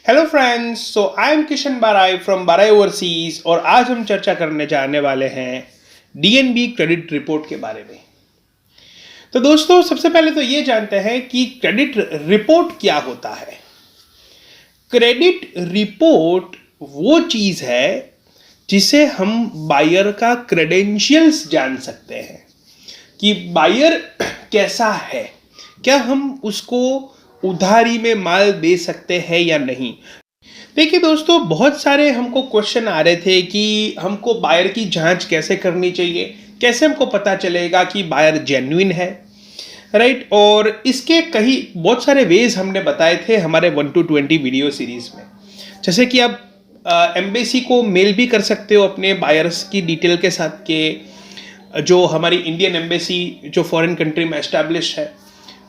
Hello friends, so I am Kishan Barai from Barai overseas और आज हम चर्चा करने जाने वाले हैं डीएनबी क्रेडिट रिपोर्ट के बारे में। तो दोस्तों, सबसे पहले तो ये जानते हैं कि क्रेडिट रिपोर्ट क्या होता है। क्रेडिट रिपोर्ट वो चीज है जिसे हम बायर का क्रेडेंशियल्स जान सकते हैं कि बायर कैसा है, क्या हम उसको उधारी में माल दे सकते हैं या नहीं। देखिए दोस्तों, बहुत सारे हमको क्वेश्चन आ रहे थे कि हमको बायर की जांच कैसे करनी चाहिए, कैसे हमको पता चलेगा कि बायर जेन्युइन है, राइट। और इसके कई बहुत सारे वेज हमने बताए थे हमारे 1 to 20 वीडियो सीरीज में। जैसे कि आप एम्बेसी को मेल भी कर सकते हो अपने बायर्स की डिटेल के साथ के जो हमारी इंडियन एम्बेसी जो फॉरेन कंट्री में एस्टैब्लिश है,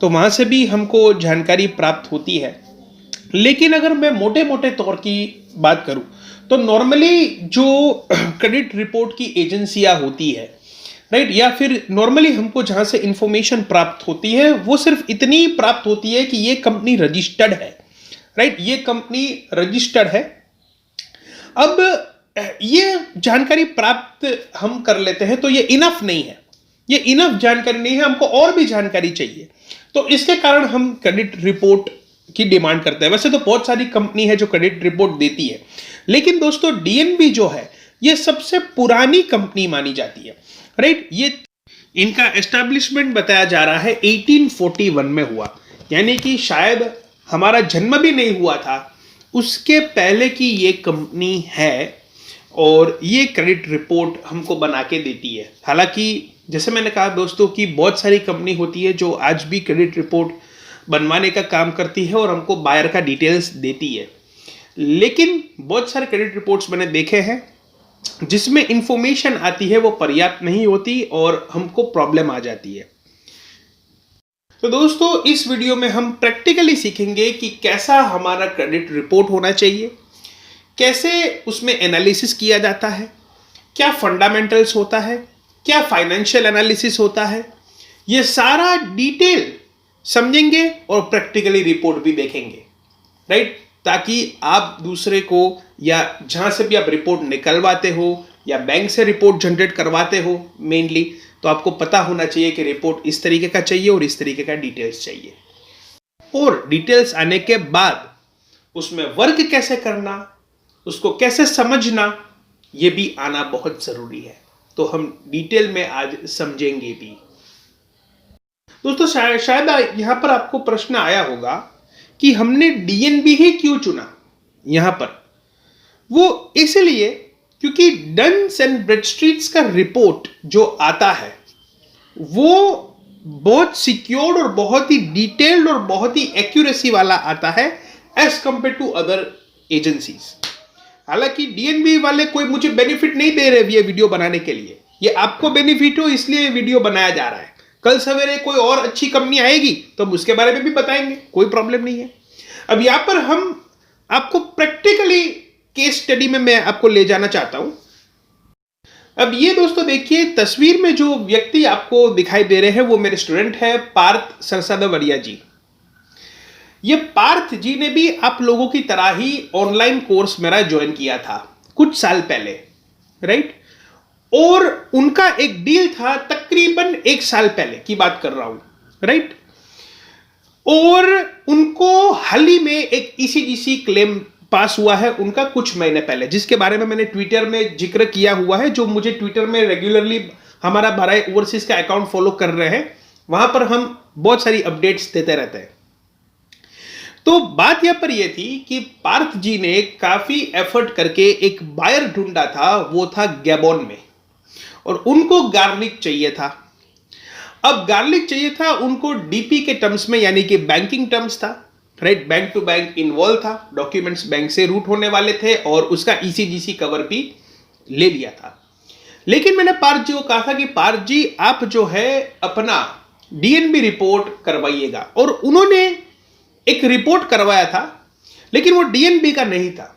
तो वहाँ से भी हमको जानकारी प्राप्त होती है। लेकिन अगर मैं मोटे मोटे तौर की बात करूं तो नॉर्मली जो क्रेडिट रिपोर्ट की एजेंसियां होती है, राइट, या फिर नॉर्मली हमको जहां से इंफॉर्मेशन प्राप्त होती है वो सिर्फ इतनी प्राप्त होती है कि ये कंपनी रजिस्टर्ड है, राइट, ये कंपनी रजिस्टर्ड है। अब ये जानकारी प्राप्त हम कर लेते हैं तो ये इनफ नहीं है, ये इनफ जानकारी नहीं है, हमको और भी जानकारी चाहिए। तो इसके कारण हम क्रेडिट रिपोर्ट की डिमांड करते हैं। वैसे तो बहुत सारी कंपनी है जो क्रेडिट रिपोर्ट देती है, लेकिन दोस्तों डीएनबी जो है ये सबसे पुरानी कंपनी मानी जाती है, राइट। ये इनका एस्टैब्लिशमेंट बताया जा रहा है 1841 में हुआ, यानी कि शायद हमारा जन्म भी नहीं हुआ था उसके पहले की ये कंपनी है और ये क्रेडिट रिपोर्ट हमको बना के देती है। हालांकि जैसे मैंने कहा दोस्तों कि बहुत सारी कंपनी होती है जो आज भी क्रेडिट रिपोर्ट बनवाने का काम करती है और हमको बायर का डिटेल्स देती है, लेकिन बहुत सारे क्रेडिट रिपोर्ट्स मैंने देखे हैं जिसमें इंफॉर्मेशन आती है वो पर्याप्त नहीं होती और हमको प्रॉब्लम आ जाती है। तो दोस्तों, इस वीडियो में हम प्रैक्टिकली सीखेंगे कि कैसा हमारा क्रेडिट रिपोर्ट होना चाहिए, कैसे उसमें एनालिसिस किया जाता है, क्या फंडामेंटल्स होता है, क्या फाइनेंशियल एनालिसिस होता है, ये सारा डिटेल समझेंगे और प्रैक्टिकली रिपोर्ट भी देखेंगे, राइट, ताकि आप दूसरे को या जहां से भी आप रिपोर्ट निकलवाते हो या बैंक से रिपोर्ट जनरेट करवाते हो मेनली, तो आपको पता होना चाहिए कि रिपोर्ट इस तरीके का चाहिए और इस तरीके का डिटेल्स चाहिए। और डिटेल्स आने के बाद उसमें वर्क कैसे करना, उसको कैसे समझना, ये भी आना बहुत जरूरी है। तो हम डिटेल में आज समझेंगे भी। दोस्तों, शायद यहां पर आपको प्रश्न आया होगा कि हमने डीएनबी ही क्यों चुना। यहां पर वो इसलिए क्योंकि डन्स एंड ब्रैडस्ट्रीट का रिपोर्ट जो आता है वो बहुत सिक्योर्ड और बहुत ही डिटेल्ड और बहुत ही एक्यूरेसी वाला आता है as compare to other agencies. हालांकि डीएनबी वाले कोई मुझे बेनिफिट नहीं दे रहे ये वीडियो बनाने के लिए, ये आपको बेनिफिट हो इसलिए ये वीडियो बनाया जा रहा है। कल सवेरे कोई और अच्छी कंपनी आएगी तो हम उसके बारे में भी बताएंगे, कोई प्रॉब्लम नहीं है। अब यहां पर हम आपको प्रैक्टिकली केस स्टडी में मैं आपको ले जाना चाहता हूं। अब ये दोस्तों देखिए, तस्वीर में जो व्यक्ति आपको दिखाई दे रहे हैं वो मेरे स्टूडेंट है पार्थ सरसादवरिया जी। ये पार्थ जी ने भी आप लोगों की तरह ही ऑनलाइन कोर्स मेरा ज्वाइन किया था कुछ साल पहले, राइट। और उनका एक डील था तकरीबन 1 साल पहले की बात कर रहा हूं, राइट। और उनको हाल ही में एक ईसीजीसी क्लेम पास हुआ है उनका कुछ महीने पहले, जिसके बारे में मैंने ट्विटर में जिक्र किया हुआ है। जो मुझे ट्विटर में रेगुलरली हमारा बाराई ओवरसीज का अकाउंट फॉलो कर रहे हैं, वहां पर हम बहुत सारी अपडेट्स देते रहते हैं। तो बात यहां पर यह थी कि पार्थ जी ने काफी एफर्ट करके एक बायर ढूंढा था, वो था गैबोन में, और उनको गार्लिक चाहिए था। अब गार्लिक चाहिए था उनको डीपी के टर्म्स में, यानी कि बैंकिंग टर्म्स था, right, bank to bank involve था, डॉक्यूमेंट्स बैंक से रूट होने वाले थे और उसका ईसीजीसी कवर भी ले लिया था। लेकिन मैंने पार्थ जी को कहा था कि पार्थ जी आप जो है अपना डीएनबी रिपोर्ट करवाइएगा, और उन्होंने एक रिपोर्ट करवाया था लेकिन वो डीएनबी का नहीं था,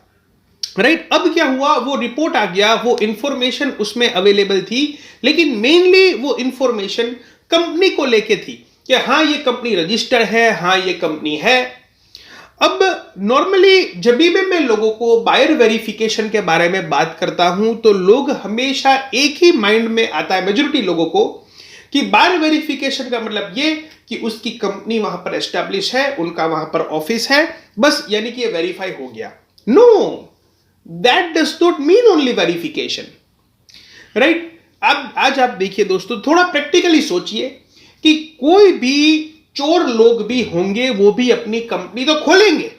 राइट। अब क्या हुआ, वो रिपोर्ट आ गया, वो इंफॉर्मेशन उसमें अवेलेबल थी, लेकिन मेनली वो इंफॉर्मेशन कंपनी को लेके थी कि हाँ ये कंपनी रजिस्टर्ड है, हाँ ये कंपनी है, अब नॉर्मली जब भी मैं लोगों को बायर वेरिफिकेशन के बारे में बात करता हूं तो लोग हमेशा एक ही माइंड में आता है मेजॉरिटी लोगों को कि बायर वेरिफिकेशन का मतलब ये कि उसकी कंपनी वहां पर एस्टैब्लिश है, उनका वहां पर ऑफिस है, बस यानी कि ये वेरीफाई हो गया। No, that does not mean only verification, right. अब आज आप देखिए दोस्तों, थोड़ा प्रैक्टिकली सोचिए कि कोई भी चोर लोग भी होंगे, वो भी अपनी कंपनी तो खोलेंगे,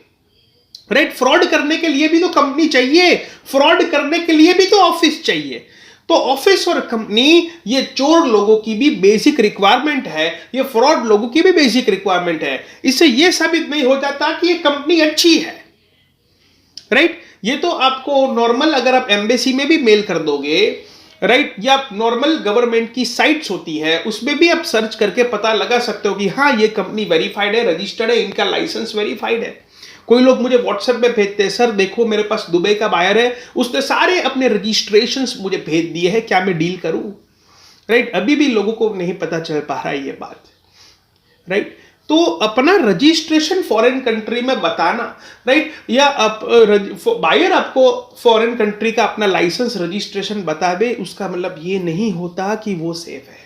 राइट। फ्रॉड करने के लिए भी तो कंपनी चाहिए, फ्रॉड करने के लिए भी तो ऑफिस चाहिए। तो ऑफिस और कंपनी, ये चोर लोगों की भी बेसिक रिक्वायरमेंट है, ये फ्रॉड लोगों की भी बेसिक रिक्वायरमेंट है। इससे यह साबित नहीं हो जाता कि ये कंपनी अच्छी है, राइट। ये तो आपको नॉर्मल, अगर आप एम्बेसी में भी मेल कर दोगे, राइट, या नॉर्मल गवर्नमेंट की साइट्स होती है, उसमें भी आप सर्च करके पता लगा सकते हो कि हाँ ये कंपनी वेरीफाइड है, रजिस्टर्ड है, इनका लाइसेंस वेरीफाइड है। कोई लोग मुझे व्हाट्सएप में भेजते हैं, सर देखो मेरे पास दुबई का बायर है, उसने सारे अपने रजिस्ट्रेशंस मुझे भेज दिए हैं, क्या मैं डील करूं, राइट। अभी भी लोगों को नहीं पता चल पा रहा है ये बात, राइट। तो अपना रजिस्ट्रेशन फॉरेन कंट्री में बताना, राइट, या बायर आपको फॉरेन कंट्री का अपना लाइसेंस रजिस्ट्रेशन बता दे, उसका मतलब ये नहीं होता कि वो सेफ है,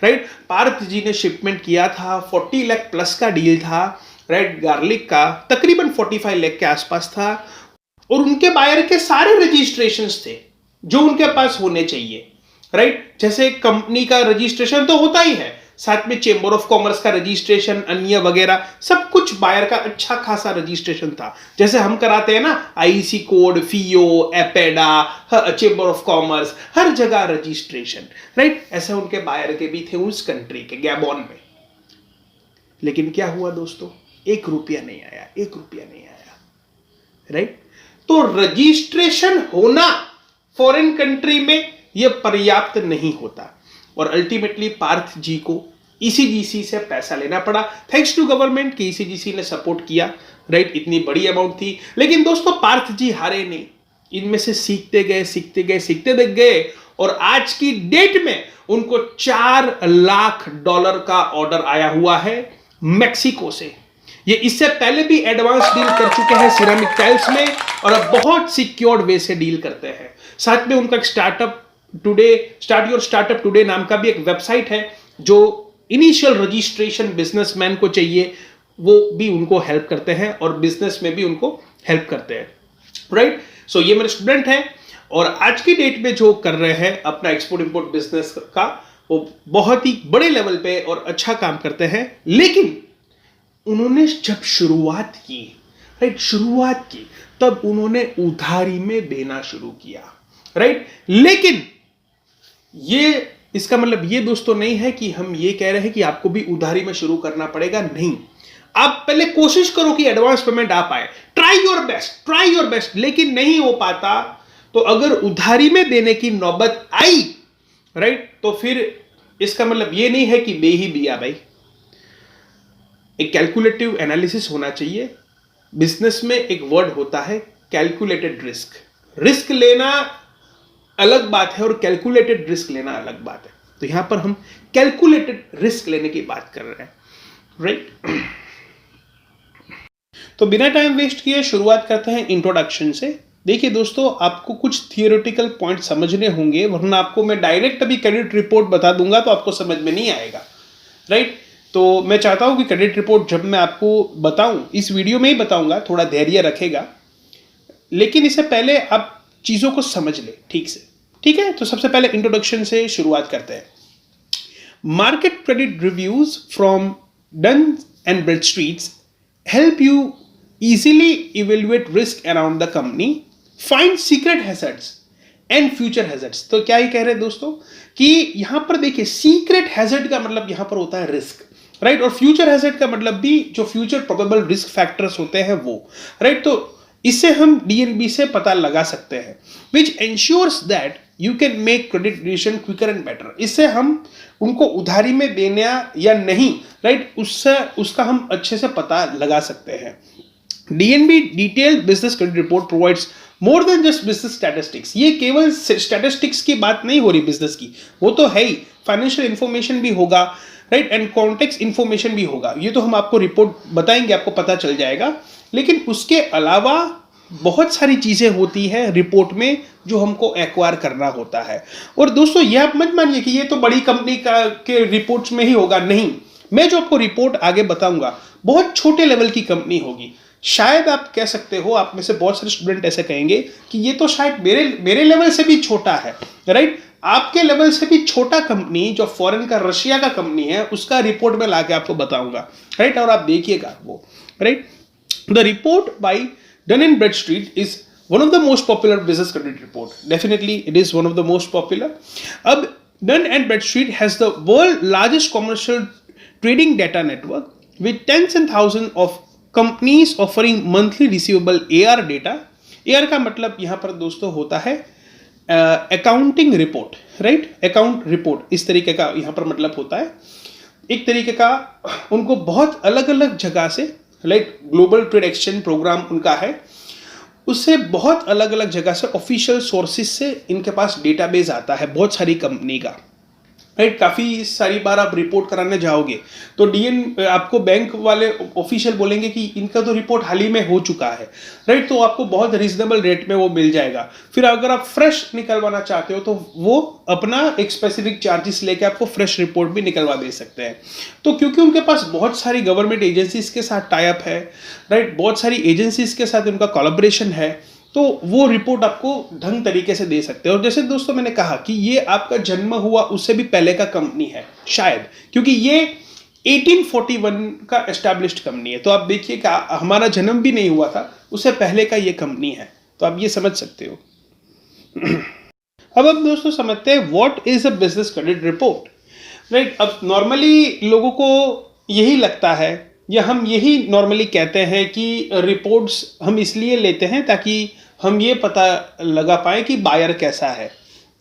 राइट। पार्थ जी ने शिपमेंट किया था, 40 लाख प्लस का डील था, राइट, गार्लिक का तकरीबन 45 लाख के आसपास था, और उनके बायर के सारे रजिस्ट्रेशंस थे जो उनके पास होने चाहिए, राइट। जैसे कंपनी का रजिस्ट्रेशन तो होता ही है, साथ में चेंबर ऑफ कॉमर्स का रजिस्ट्रेशन, अन्य वगैरह सब कुछ बायर का अच्छा खासा रजिस्ट्रेशन था, जैसे हम कराते हैं ना, IC code, FIEO, APEDA, chamber of commerce, हर जगह रजिस्ट्रेशन, राइट। ऐसे उनके बायर के भी थे उस कंट्री के, गैबॉन में। लेकिन क्या हुआ दोस्तों, 1 रुपया नहीं आया, 1 रुपया नहीं आया, राइट। तो रजिस्ट्रेशन होना फॉरेन कंट्री में यह पर्याप्त नहीं होता, और अल्टीमेटली पार्थ जी को ईसीजीसी से पैसा लेना पड़ा। थैंक्स टू गवर्नमेंट कि ईसीजीसी ने सपोर्ट किया, राइट, इतनी बड़ी अमाउंट थी। लेकिन दोस्तों पार्थ जी हारे नहीं, इनमें से सीखते गए, सीखते गए, सीखते देख गए, और आज की डेट में उनको $4 लाख का ऑर्डर आया हुआ है मैक्सिको से। ये इससे पहले भी एडवांस डील कर चुके हैं सिरेमिक टाइल्स में, और अब बहुत सिक्योर्ड वे से डील करते हैं। साथ में उनका स्टार्ट योर स्टार्टअप टुडे नाम का भी एक वेबसाइट है, जो इनिशियल रजिस्ट्रेशन बिजनेसमैन को चाहिए वो भी उनको हेल्प करते हैं, और बिजनेस में भी उनको हेल्प करते हैं, राइट। सो ये मेरे स्टूडेंट हैं, और आज की डेट में जो कर रहे हैं अपना एक्सपोर्ट इंपोर्ट बिजनेस का, वो बहुत ही बड़े लेवल पे और अच्छा काम करते हैं। लेकिन उन्होंने जब शुरुआत की, राइट, शुरुआत की, तब उन्होंने उधारी में देना शुरू किया, राइट। लेकिन ये, इसका मतलब ये दोस्तों नहीं है कि हम ये कह रहे हैं कि आपको भी उधारी में शुरू करना पड़ेगा, नहीं। आप पहले कोशिश करो कि एडवांस पेमेंट आ पाए, ट्राई योर बेस्ट, लेकिन नहीं हो पाता तो अगर उधारी में देने की नौबत आई, राइट, तो फिर इसका मतलब ये नहीं है कि बे ही बिया भाई। एक कैलकुलेटिव एनालिसिस होना चाहिए। बिजनेस में एक वर्ड होता है कैलकुलेटेड रिस्क। रिस्क लेना अलग बात है और कैलकुलेटेड रिस्क लेना अलग बात है। तो यहां पर हम कैलकुलेटेड रिस्क लेने की बात कर रहे हैं, राइट। तो बिना टाइम वेस्ट किए शुरुआत करते हैं इंट्रोडक्शन से। देखिए दोस्तों, आपको कुछ थियोरेटिकल पॉइंट समझने होंगे, वरना आपको मैं डायरेक्ट अभी क्रेडिट रिपोर्ट बता दूंगा तो आपको समझ में नहीं आएगा, राइट। तो मैं चाहता हूं कि क्रेडिट रिपोर्ट जब मैं आपको बताऊं, इस वीडियो में ही बताऊंगा, थोड़ा धैर्य रखेगा, लेकिन इससे पहले आप चीजों को समझ ले ठीक से, ठीक है। तो सबसे पहले इंट्रोडक्शन से शुरुआत करते हैं। Market credit reviews from Dun and Bradstreets help you easily evaluate risk around the company, find secret hazards and future hazards। तो क्या ही कह रहे हैं दोस्तों कि यहां पर देखिए, सीक्रेट हैजर्ड का मतलब यहां पर होता है रिस्क, राइट, और फ्यूचर हैजर्ड का मतलब भी जो फ्यूचर प्रोबेबल रिस्क फैक्टर्स होते हैं वो, राइट। तो इससे हम डीएनबी से पता लगा सकते हैं, which ensures that you can make credit decision quicker and better. इससे हम उनको उधारी में देना या नहीं, राइट, उसका हम अच्छे से पता लगा सकते हैं। DNB detailed business credit report provides more than just business statistics. ये केवल स्टैटिस्टिक्स की बात नहीं हो रही बिजनेस की, वो तो है ही, फाइनेंशियल इंफॉर्मेशन भी होगा, राइट, एंड कॉन्टेक्स्ट इंफॉर्मेशन भी होगा। ये तो हम आपको रिपोर्ट बताएंगे, आपको पता चल जाएगा। लेकिन उसके अलावा बहुत सारी चीज़ें होती है रिपोर्ट में जो हमको एक्वायर करना होता है। और दोस्तों ये आप मत मानिए कि ये तो बड़ी कंपनी का के रिपोर्ट्स में ही होगा, नहीं। मैं जो आपको रिपोर्ट आगे बताऊंगा बहुत छोटे लेवल की कंपनी होगी। शायद आप कह सकते हो, आप में से बहुत सारे स्टूडेंट ऐसे कहेंगे कि ये तो शायद मेरे लेवल से भी छोटा है, राइट। आपके लेवल से भी छोटा कंपनी जो फॉरेन का, रशिया का कंपनी है, उसका रिपोर्ट में लाके आपको बताऊंगा, राइट। और आप देखिएगा वो, right. The report by Dun & Bradstreet is one of the most popular business credit report. Definitely, it is one of the most popular. अब Dun & Bradstreet has the world largest commercial trading data network with tens and thousands of companies offering monthly receivable AR data. AR का मतलब यहाँ पर दोस्तों होता है accounting report, right. Account report इस तरीके का यहाँ पर मतलब होता है। एक तरीके का उनको बहुत अलग अलग जगह से, like global trade exchange program उनका है, उससे बहुत अलग अलग जगह से ऑफिशियल सोर्सेज से इनके पास डेटाबेस आता है बहुत सारी कंपनी का, राइट। काफ़ी सारी बार आप रिपोर्ट कराने जाओगे तो आपको बैंक वाले ऑफिशियल बोलेंगे कि इनका तो रिपोर्ट हाल ही में हो चुका है, राइट। तो आपको बहुत रीजनेबल रेट में वो मिल जाएगा। फिर अगर आप फ्रेश निकलवाना चाहते हो तो वो अपना एक स्पेसिफिक चार्जेस लेके आपको फ्रेश रिपोर्ट भी निकलवा दे सकते हैं। तो क्योंकि उनके पास बहुत सारी गवर्नमेंट एजेंसीज के साथ टाई अप है, राइट, बहुत सारी एजेंसीज के साथ उनका कोलैबोरेशन है, तो वो रिपोर्ट आपको ढंग तरीके से दे सकते हैं। और जैसे दोस्तों मैंने कहा कि ये आपका जन्म हुआ उससे भी पहले का कंपनी है शायद, क्योंकि ये 1841 का एस्टैब्लिश्ड कंपनी है। तो आप देखिए कि हमारा जन्म भी नहीं हुआ था, उससे पहले का ये कंपनी है, तो आप ये समझ सकते हो। अब दोस्तों समझते हैं what is a business credit report, right. अब नॉर्मली लोगों को यही लगता है, या हम यही नॉर्मली कहते हैं कि रिपोर्ट्स हम इसलिए लेते हैं ताकि हम ये पता लगा पाए कि बायर कैसा है,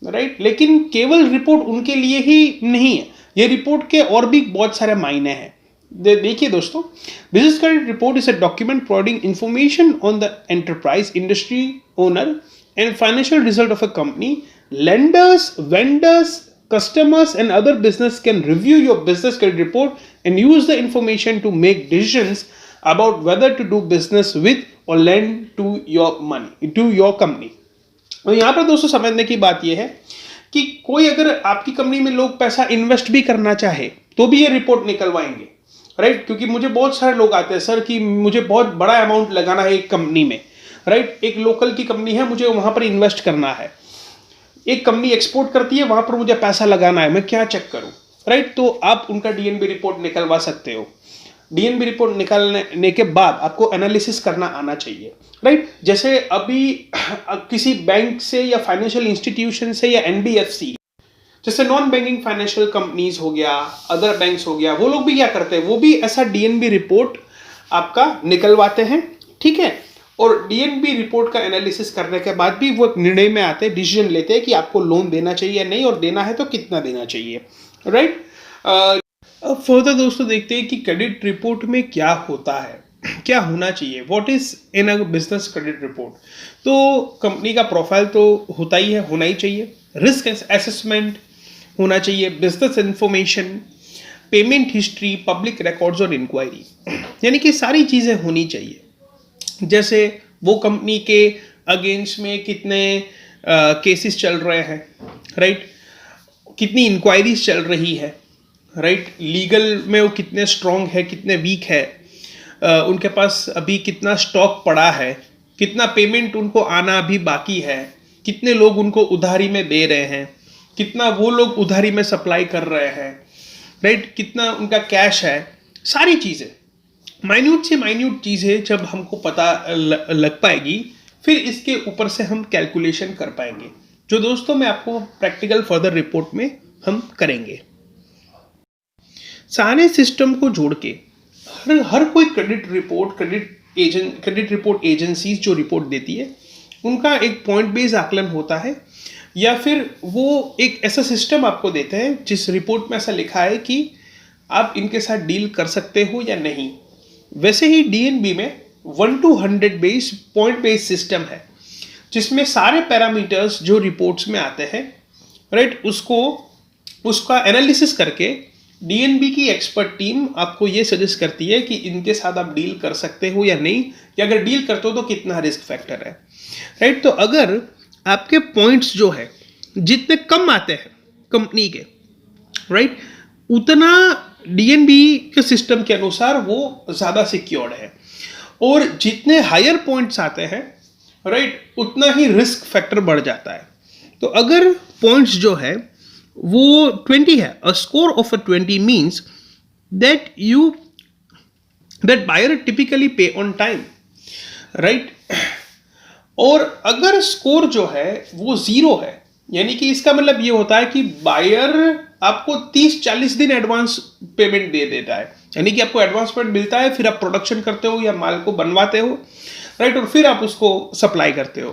राइट। लेकिन केवल रिपोर्ट उनके लिए ही नहीं है, ये रिपोर्ट के और भी बहुत सारे मायने हैं। देखिए दोस्तों, business credit report is a document providing information on the enterprise, industry, owner and financial result of a company. Lenders, vendors, customers and other business can review your business credit report and use the information to make decisions about whether to do business with or lend to your money to your company। और यहाँ पर दोस्तों समझने की बात यह है कि कोई अगर आपकी कंपनी में लोग पैसा इन्वेस्ट भी करना चाहे तो भी ये रिपोर्ट निकलवाएंगे, राइट। क्योंकि मुझे बहुत सारे लोग आते हैं, सर कि मुझे बहुत बड़ा अमाउंट लगाना है एक कंपनी में, राइट। एक लोकल की कंपनी है, मुझे वहां पर इन्वेस्ट करना है। एक कंपनी एक्सपोर्ट करती है, वहां पर मुझे पैसा लगाना है, मैं क्या चेक करूं, राइट। तो आप उनका डीएनबी रिपोर्ट निकलवा सकते हो। डीएनबी रिपोर्ट निकालने के बाद आपको एनालिसिस करना आना चाहिए, राइट। जैसे अभी किसी बैंक से या फाइनेंशियल इंस्टीट्यूशन से या एनबीएफसी, जैसे नॉन बैंकिंग फाइनेंशियल कंपनीज हो गया, अदर बैंक्स हो गया, वो लोग भी क्या करते हैं, वो भी ऐसा डीएनबी रिपोर्ट आपका निकलवाते हैं, ठीक है। और डीएनबी रिपोर्ट का एनालिसिस करने के बाद भी वो निर्णय में आते हैं, डिसीजन लेते हैं कि आपको लोन देना चाहिए या नहीं, और देना है तो कितना देना चाहिए, राइट। अब फर्दर दोस्तों देखते हैं कि क्रेडिट रिपोर्ट में क्या होता है, क्या होना चाहिए, what is in a business credit report. तो कंपनी का प्रोफाइल तो होता ही है, होना ही चाहिए, रिस्क असेसमेंट होना चाहिए, business information, payment history, public records और इंक्वायरी, यानी कि सारी चीज़ें होनी चाहिए। जैसे वो कंपनी के अगेंस्ट में कितने केसेस चल रहे हैं, राइट, कितनी इंक्वायरीज चल रही है, राइट, लीगल में वो कितने स्ट्रॉन्ग है, कितने वीक है, उनके पास अभी कितना स्टॉक पड़ा है, कितना पेमेंट उनको आना अभी बाकी है, कितने लोग उनको उधारी में दे रहे हैं, कितना वो लोग उधारी में सप्लाई कर रहे हैं, राइट, कितना उनका कैश है। सारी चीज़ें, माइन्यूट से माइन्यूट चीज़ें जब हमको पता लग पाएगी, फिर इसके ऊपर से हम कैलकुलेशन कर पाएंगे, जो दोस्तों मैं आपको प्रैक्टिकल फर्दर रिपोर्ट में हम करेंगे। सारे सिस्टम को जोड़ के हर कोई क्रेडिट रिपोर्ट एजेंसीज जो रिपोर्ट देती है, उनका एक पॉइंट बेस्ड आकलन होता है, या फिर वो एक ऐसा सिस्टम आपको देते हैं जिस रिपोर्ट में ऐसा लिखा है कि आप इनके साथ डील कर सकते हो या नहीं। वैसे ही डीएनबी में 1 to 100 base point based system है, जिसमें सारे पैरामीटर्स जो रिपोर्ट्स में आते हैं, राइट, उसका एनालिसिस करके डीएनबी की एक्सपर्ट टीम आपको ये सजेस्ट करती है कि इनके साथ आप डील कर सकते हो या नहीं, या अगर डील करते हो तो कितना रिस्क फैक्टर है, राइट। तो अगर आपके पॉइंट्स जो है जितने कम आते हैं कंपनी के, राइट, उतना डीएनबी के सिस्टम के अनुसार वो ज़्यादा सिक्योर्ड है, और जितने हायर पॉइंट्स आते हैं, राइट, उतना ही रिस्क फैक्टर बढ़ जाता है। तो अगर पॉइंट्स जो है वो 20 है, a score of a 20 means that buyer typically pay on time, right. और अगर स्कोर जो है वो 0 है, यानी कि इसका मतलब ये होता है कि बायर आपको 30-40 दिन एडवांस पेमेंट दे देता है, यानी कि आपको एडवांस पेमेंट मिलता है, फिर आप प्रोडक्शन करते हो या माल को बनवाते हो, राइट, और फिर आप उसको सप्लाई करते हो।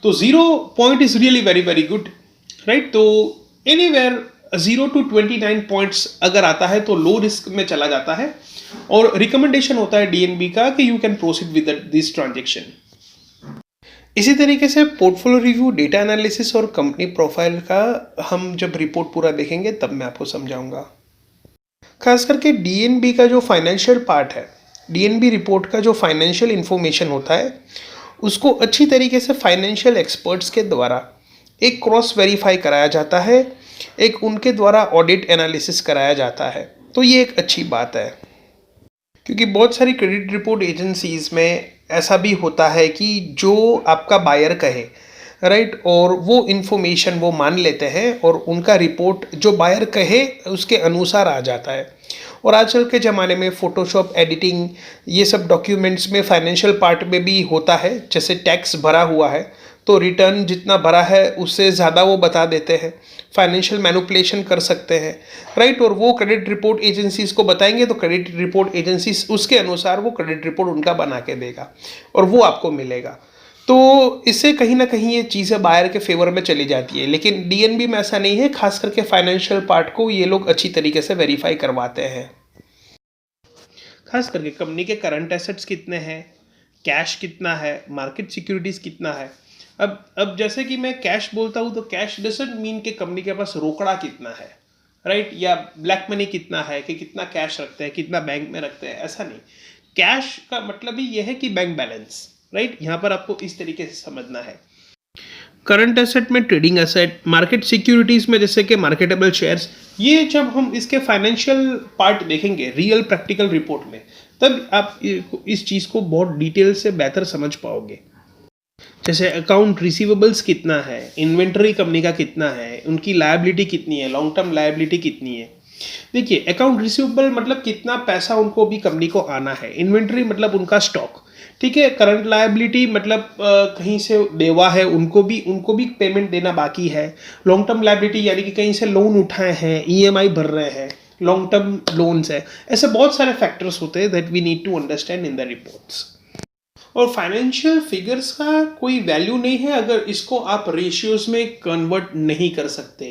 तो 0 point is really very very good, right. तो एनीवेयर 0 to 29 पॉइंट्स अगर आता है तो लो रिस्क में चला जाता है, और रिकमेंडेशन होता है डीएनबी का कि you can proceed with this transaction. इसी तरीके से पोर्टफोलियो रिव्यू, डेटा एनालिसिस और कंपनी प्रोफाइल का हम जब रिपोर्ट पूरा देखेंगे तब मैं आपको समझाऊंगा। खास करके डीएनबी का जो फाइनेंशियल पार्ट है, डीएनबी रिपोर्ट का जो फाइनेंशियल इंफॉर्मेशन होता है, उसको अच्छी तरीके से फाइनेंशियल एक्सपर्ट्स के द्वारा एक क्रॉस वेरीफाई कराया जाता है, एक उनके द्वारा ऑडिट एनालिसिस कराया जाता है। तो ये एक अच्छी बात है, क्योंकि बहुत सारी क्रेडिट रिपोर्ट एजेंसीज में ऐसा भी होता है कि जो आपका बायर कहे, राइट, और वो इन्फॉर्मेशन वो मान लेते हैं और उनका रिपोर्ट जो बायर कहे उसके अनुसार आ जाता है। और आजकल के ज़माने में फ़ोटोशॉप एडिटिंग ये सब डॉक्यूमेंट्स में फाइनेंशियल पार्ट में भी होता है। जैसे टैक्स भरा हुआ है तो रिटर्न जितना भरा है उससे ज़्यादा वो बता देते हैं, फाइनेंशियल मैनिपुलेशन कर सकते हैं, राइट। और वो क्रेडिट रिपोर्ट एजेंसीज को बताएंगे तो क्रेडिट रिपोर्ट एजेंसीज उसके अनुसार वो क्रेडिट रिपोर्ट उनका बना के देगा और वो आपको मिलेगा। तो इससे कहीं ना कहीं ये चीज़ें बायर के फेवर में चली जाती है, लेकिन डीएनबी में ऐसा नहीं है। खास करके फाइनेंशियल पार्ट को ये लोग अच्छी तरीके से वेरीफाई करवाते हैं। खास करके कंपनी के करंट एसेट्स कितने हैं, कैश कितना है, मार्केट सिक्योरिटीज़ कितना है। अब जैसे कि मैं कैश बोलता हूँ तो कैश डजंट मीन कि कंपनी के पास रोकड़ा कितना है, राइट, या ब्लैक मनी कितना है, कि कितना कैश रखते हैं, कितना बैंक में रखते हैं, ऐसा नहीं। कैश का मतलब ही यह है कि बैंक बैलेंस, राइट। यहाँ पर आपको इस तरीके से समझना है। करंट एसेट में ट्रेडिंग एसेट, मार्केट सिक्योरिटीज़ में जैसे कि मार्केटेबल शेयर्स, ये जब हम इसके फाइनेंशियल पार्ट देखेंगे रियल प्रैक्टिकल रिपोर्ट में, तब आप इस चीज़ को बहुत डिटेल से बेहतर समझ पाओगे। जैसे अकाउंट रिसीवेबल्स कितना है, इन्वेंटरी कंपनी का कितना है, उनकी लायबिलिटी कितनी है, लॉन्ग टर्म लायबिलिटी कितनी है। देखिए, अकाउंट रिसीवेबल मतलब कितना पैसा उनको भी कंपनी को आना है, इन्वेंटरी मतलब उनका स्टॉक, ठीक है। करंट लायबिलिटी मतलब कहीं से देवा है, उनको भी पेमेंट देना बाकी है। लॉन्ग टर्म लायबिलिटी यानी कि कहीं से लोन उठाए हैं, ईएमआई भर रहे हैं, लॉन्ग टर्म लोन्स है। ऐसे बहुत सारे फैक्टर्स होते हैं that we need to understand in the reports. और फाइनेंशियल फिगर्स का कोई वैल्यू नहीं है अगर इसको आप रेशियोज में कन्वर्ट नहीं कर सकते।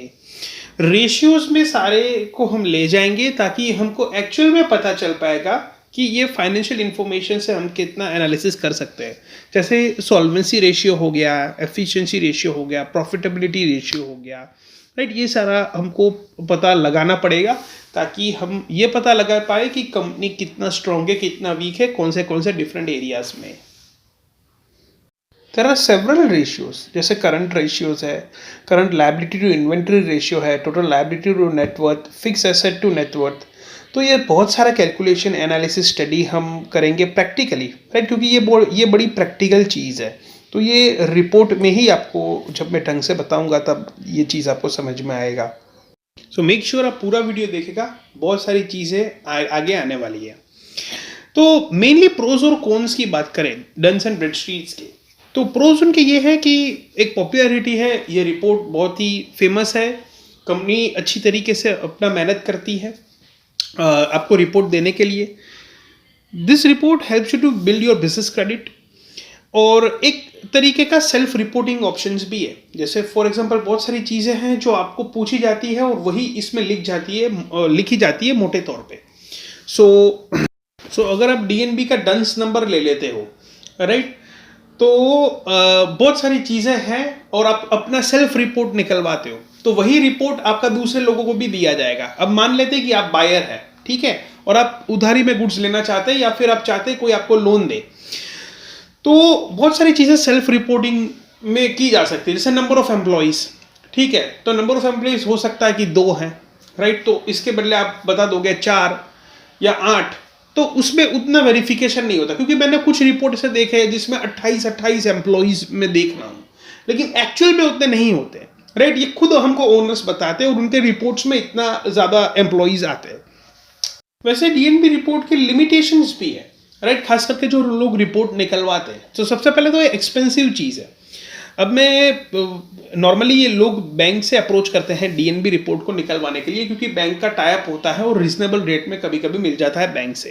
रेशियोज में सारे को हम ले जाएंगे ताकि हमको एक्चुअल में पता चल पाएगा कि ये फाइनेंशियल इंफॉर्मेशन से हम कितना एनालिसिस कर सकते हैं। जैसे सॉल्वेंसी रेशियो हो गया, एफिशिएंसी रेशियो हो गया, प्रॉफिटेबिलिटी रेशियो हो गया, राइट। ये सारा हमको पता लगाना पड़ेगा ताकि हम ये पता लगा पाए कि कंपनी कितना स्ट्रॉन्ग है, कितना वीक है, कौन से डिफरेंट एरियाज में। देयर आर सेवरल रेशियोज, जैसे करंट रेशियोज है, current liability to inventory ratio है, total liability to net worth, fix asset to net worth. तो ये बहुत सारा कैलकुलेशन, एनालिसिस, स्टडी हम करेंगे प्रैक्टिकली, राइट, क्योंकि ये बड़ी प्रैक्टिकल चीज़ है। तो ये रिपोर्ट में ही आपको जब मैं ढंग से बताऊंगा तब ये चीज़ आपको समझ में आएगा। सो मेक श्योर आप पूरा वीडियो देखेगा, बहुत सारी चीज़ें आगे आने वाली है। तो मेनली प्रोज और कॉन्स की बात करें डन्स एंड ब्रैडस्ट्रीट के, तो प्रोज उनके ये है कि एक पॉपुलैरिटी है, ये रिपोर्ट बहुत ही फेमस है, कंपनी अच्छी तरीके से अपना मेहनत करती है आपको रिपोर्ट देने के लिए। This report helps you to build your business credit, और एक तरीके का सेल्फ रिपोर्टिंग ऑप्शंस भी है। जैसे फॉर एग्जांपल बहुत सारी चीज़ें हैं जो आपको पूछी जाती है और वही इसमें लिखी जाती है मोटे तौर पे। सो अगर आप डीएनबी का डंस नंबर ले लेते हो, राइट, तो बहुत सारी चीज़ें हैं और आप अपना सेल्फ रिपोर्ट निकलवाते हो। तो वही रिपोर्ट आपका दूसरे लोगों को भी दिया जाएगा। अब मान लेते हैं कि आप बायर है, ठीक है, और आप उधारी में गुड्स लेना चाहते हैं या फिर आप चाहते हैं कोई आपको लोन दे, तो बहुत सारी चीजें सेल्फ रिपोर्टिंग में की जा सकती है। जैसे नंबर ऑफ एम्प्लॉइज, ठीक है, तो नंबर ऑफ एम्प्लॉइज हो सकता है कि 2 हैं, राइट, तो इसके बदले आप बता दोगे 4 या 8, तो उसमें उतना वेरिफिकेशन नहीं होता, क्योंकि मैंने कुछ रिपोर्ट से देखे हैं जिसमें 28 एम्प्लॉइज में देखना हूं, लेकिन एक्चुअल में उतने नहीं होते, राइट, ये खुद हमको ओनर्स बताते हैं और उनके रिपोर्ट्स में इतना ज्यादा एम्प्लॉइज आते हैं। वैसे डीएनबी रिपोर्ट की लिमिटेशंस भी है, राइट, खास करके जो लोग रिपोर्ट निकलवाते हैं। तो सबसे पहले तो ये एक्सपेंसिव चीज़ है। अब मैं नॉर्मली ये लोग बैंक से अप्रोच करते हैं डीएनबी रिपोर्ट को निकलवाने के लिए, क्योंकि बैंक का टाई अप होता है और रिजनेबल रेट में कभी कभी मिल जाता है बैंक से।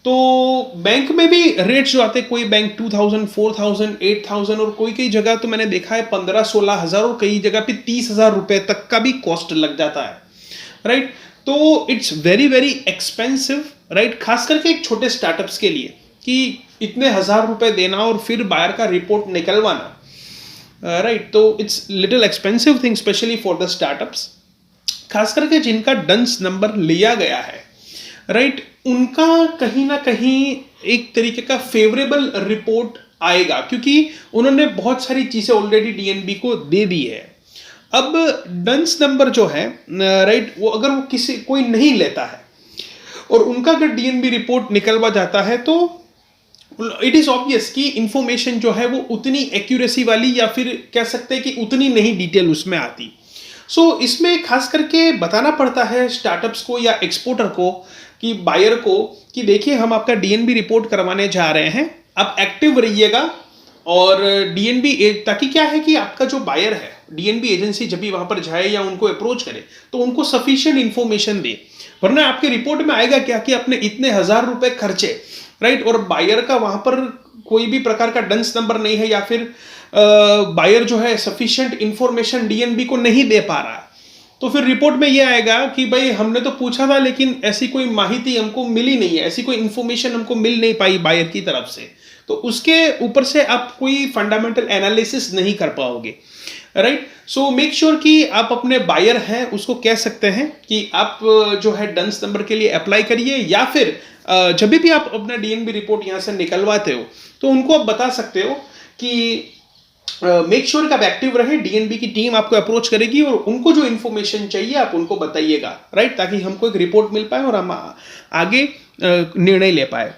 तो बैंक में भी रेट्स जो आते हैं, कोई बैंक 2000, 4000, 8000 और कोई कई जगह तो मैंने देखा है 15-16 हज़ार और कई जगह पे 30,000 रुपए तक का भी कॉस्ट लग जाता है, राइट। तो it's very very expensive, right, खास करके एक छोटे स्टार्टअप्स के लिए कि इतने 1000 रुपए देना और फिर बायर का रिपोर्ट निकलवाना, राइट, तो it's little expensive thing specially for the startups. खास करके जिनका डंस नंबर लिया गया है, राइट, उनका कहीं ना कहीं एक तरीके का फेवरेबल रिपोर्ट आएगा, क्योंकि उन्होंने बहुत सारी चीजें ऑलरेडी डीएनबी को दे दी है। अब डंस नंबर जो है, राइट, वो अगर वो कोई नहीं लेता है और उनका अगर डीएनबी रिपोर्ट निकलवा जाता है, तो इट इज ऑब्वियस कि इंफॉर्मेशन जो है वो उतनी एक्यूरेसी वाली या फिर कह सकते हैं कि उतनी नहीं डिटेल उसमें आती। सो इसमें खास करके बताना पड़ता है स्टार्टअप्स को या एक्सपोर्टर को, कि बायर को, कि देखिए हम आपका डीएनबी रिपोर्ट करवाने जा रहे हैं, आप एक्टिव रहिएगा। और डीएनबी, ताकि क्या है कि आपका जो बायर है, डीएनबी एजेंसी जब भी वहां पर जाए या उनको अप्रोच करे तो उनको सफिशिएंट इंफॉर्मेशन दे, वरना आपके रिपोर्ट में आएगा क्या कि आपने इतने 1000 रुपए खर्चे, राइट, और बायर का वहां पर कोई भी प्रकार का डंस नंबर नहीं है या फिर बायर जो है सफिशिएंट इंफॉर्मेशन डीएनबी को नहीं दे पा रहा, तो फिर रिपोर्ट में ये आएगा कि भाई हमने तो पूछा था लेकिन ऐसी कोई माहिती हमको मिली नहीं है, ऐसी कोई इंफॉर्मेशन हमको मिल नहीं पाई बायर की तरफ से, तो उसके ऊपर से आप कोई फंडामेंटल एनालिसिस नहीं कर पाओगे, राइट। सो मेक श्योर कि आप अपने बायर हैं उसको कह सकते हैं कि आप जो है डंस नंबर के लिए अप्लाई करिए, या फिर जब भी आप अपना डीएनबी रिपोर्ट यहाँ से निकलवाते हो तो उनको आप बता सकते हो कि मेक श्योर कि आप एक्टिव रहे, डीएनबी की टीम आपको अप्रोच करेगी और उनको जो इन्फॉर्मेशन चाहिए आप उनको बताइएगा, राइट, ताकि हमको एक रिपोर्ट मिल पाए और हम आगे निर्णय ले पाए।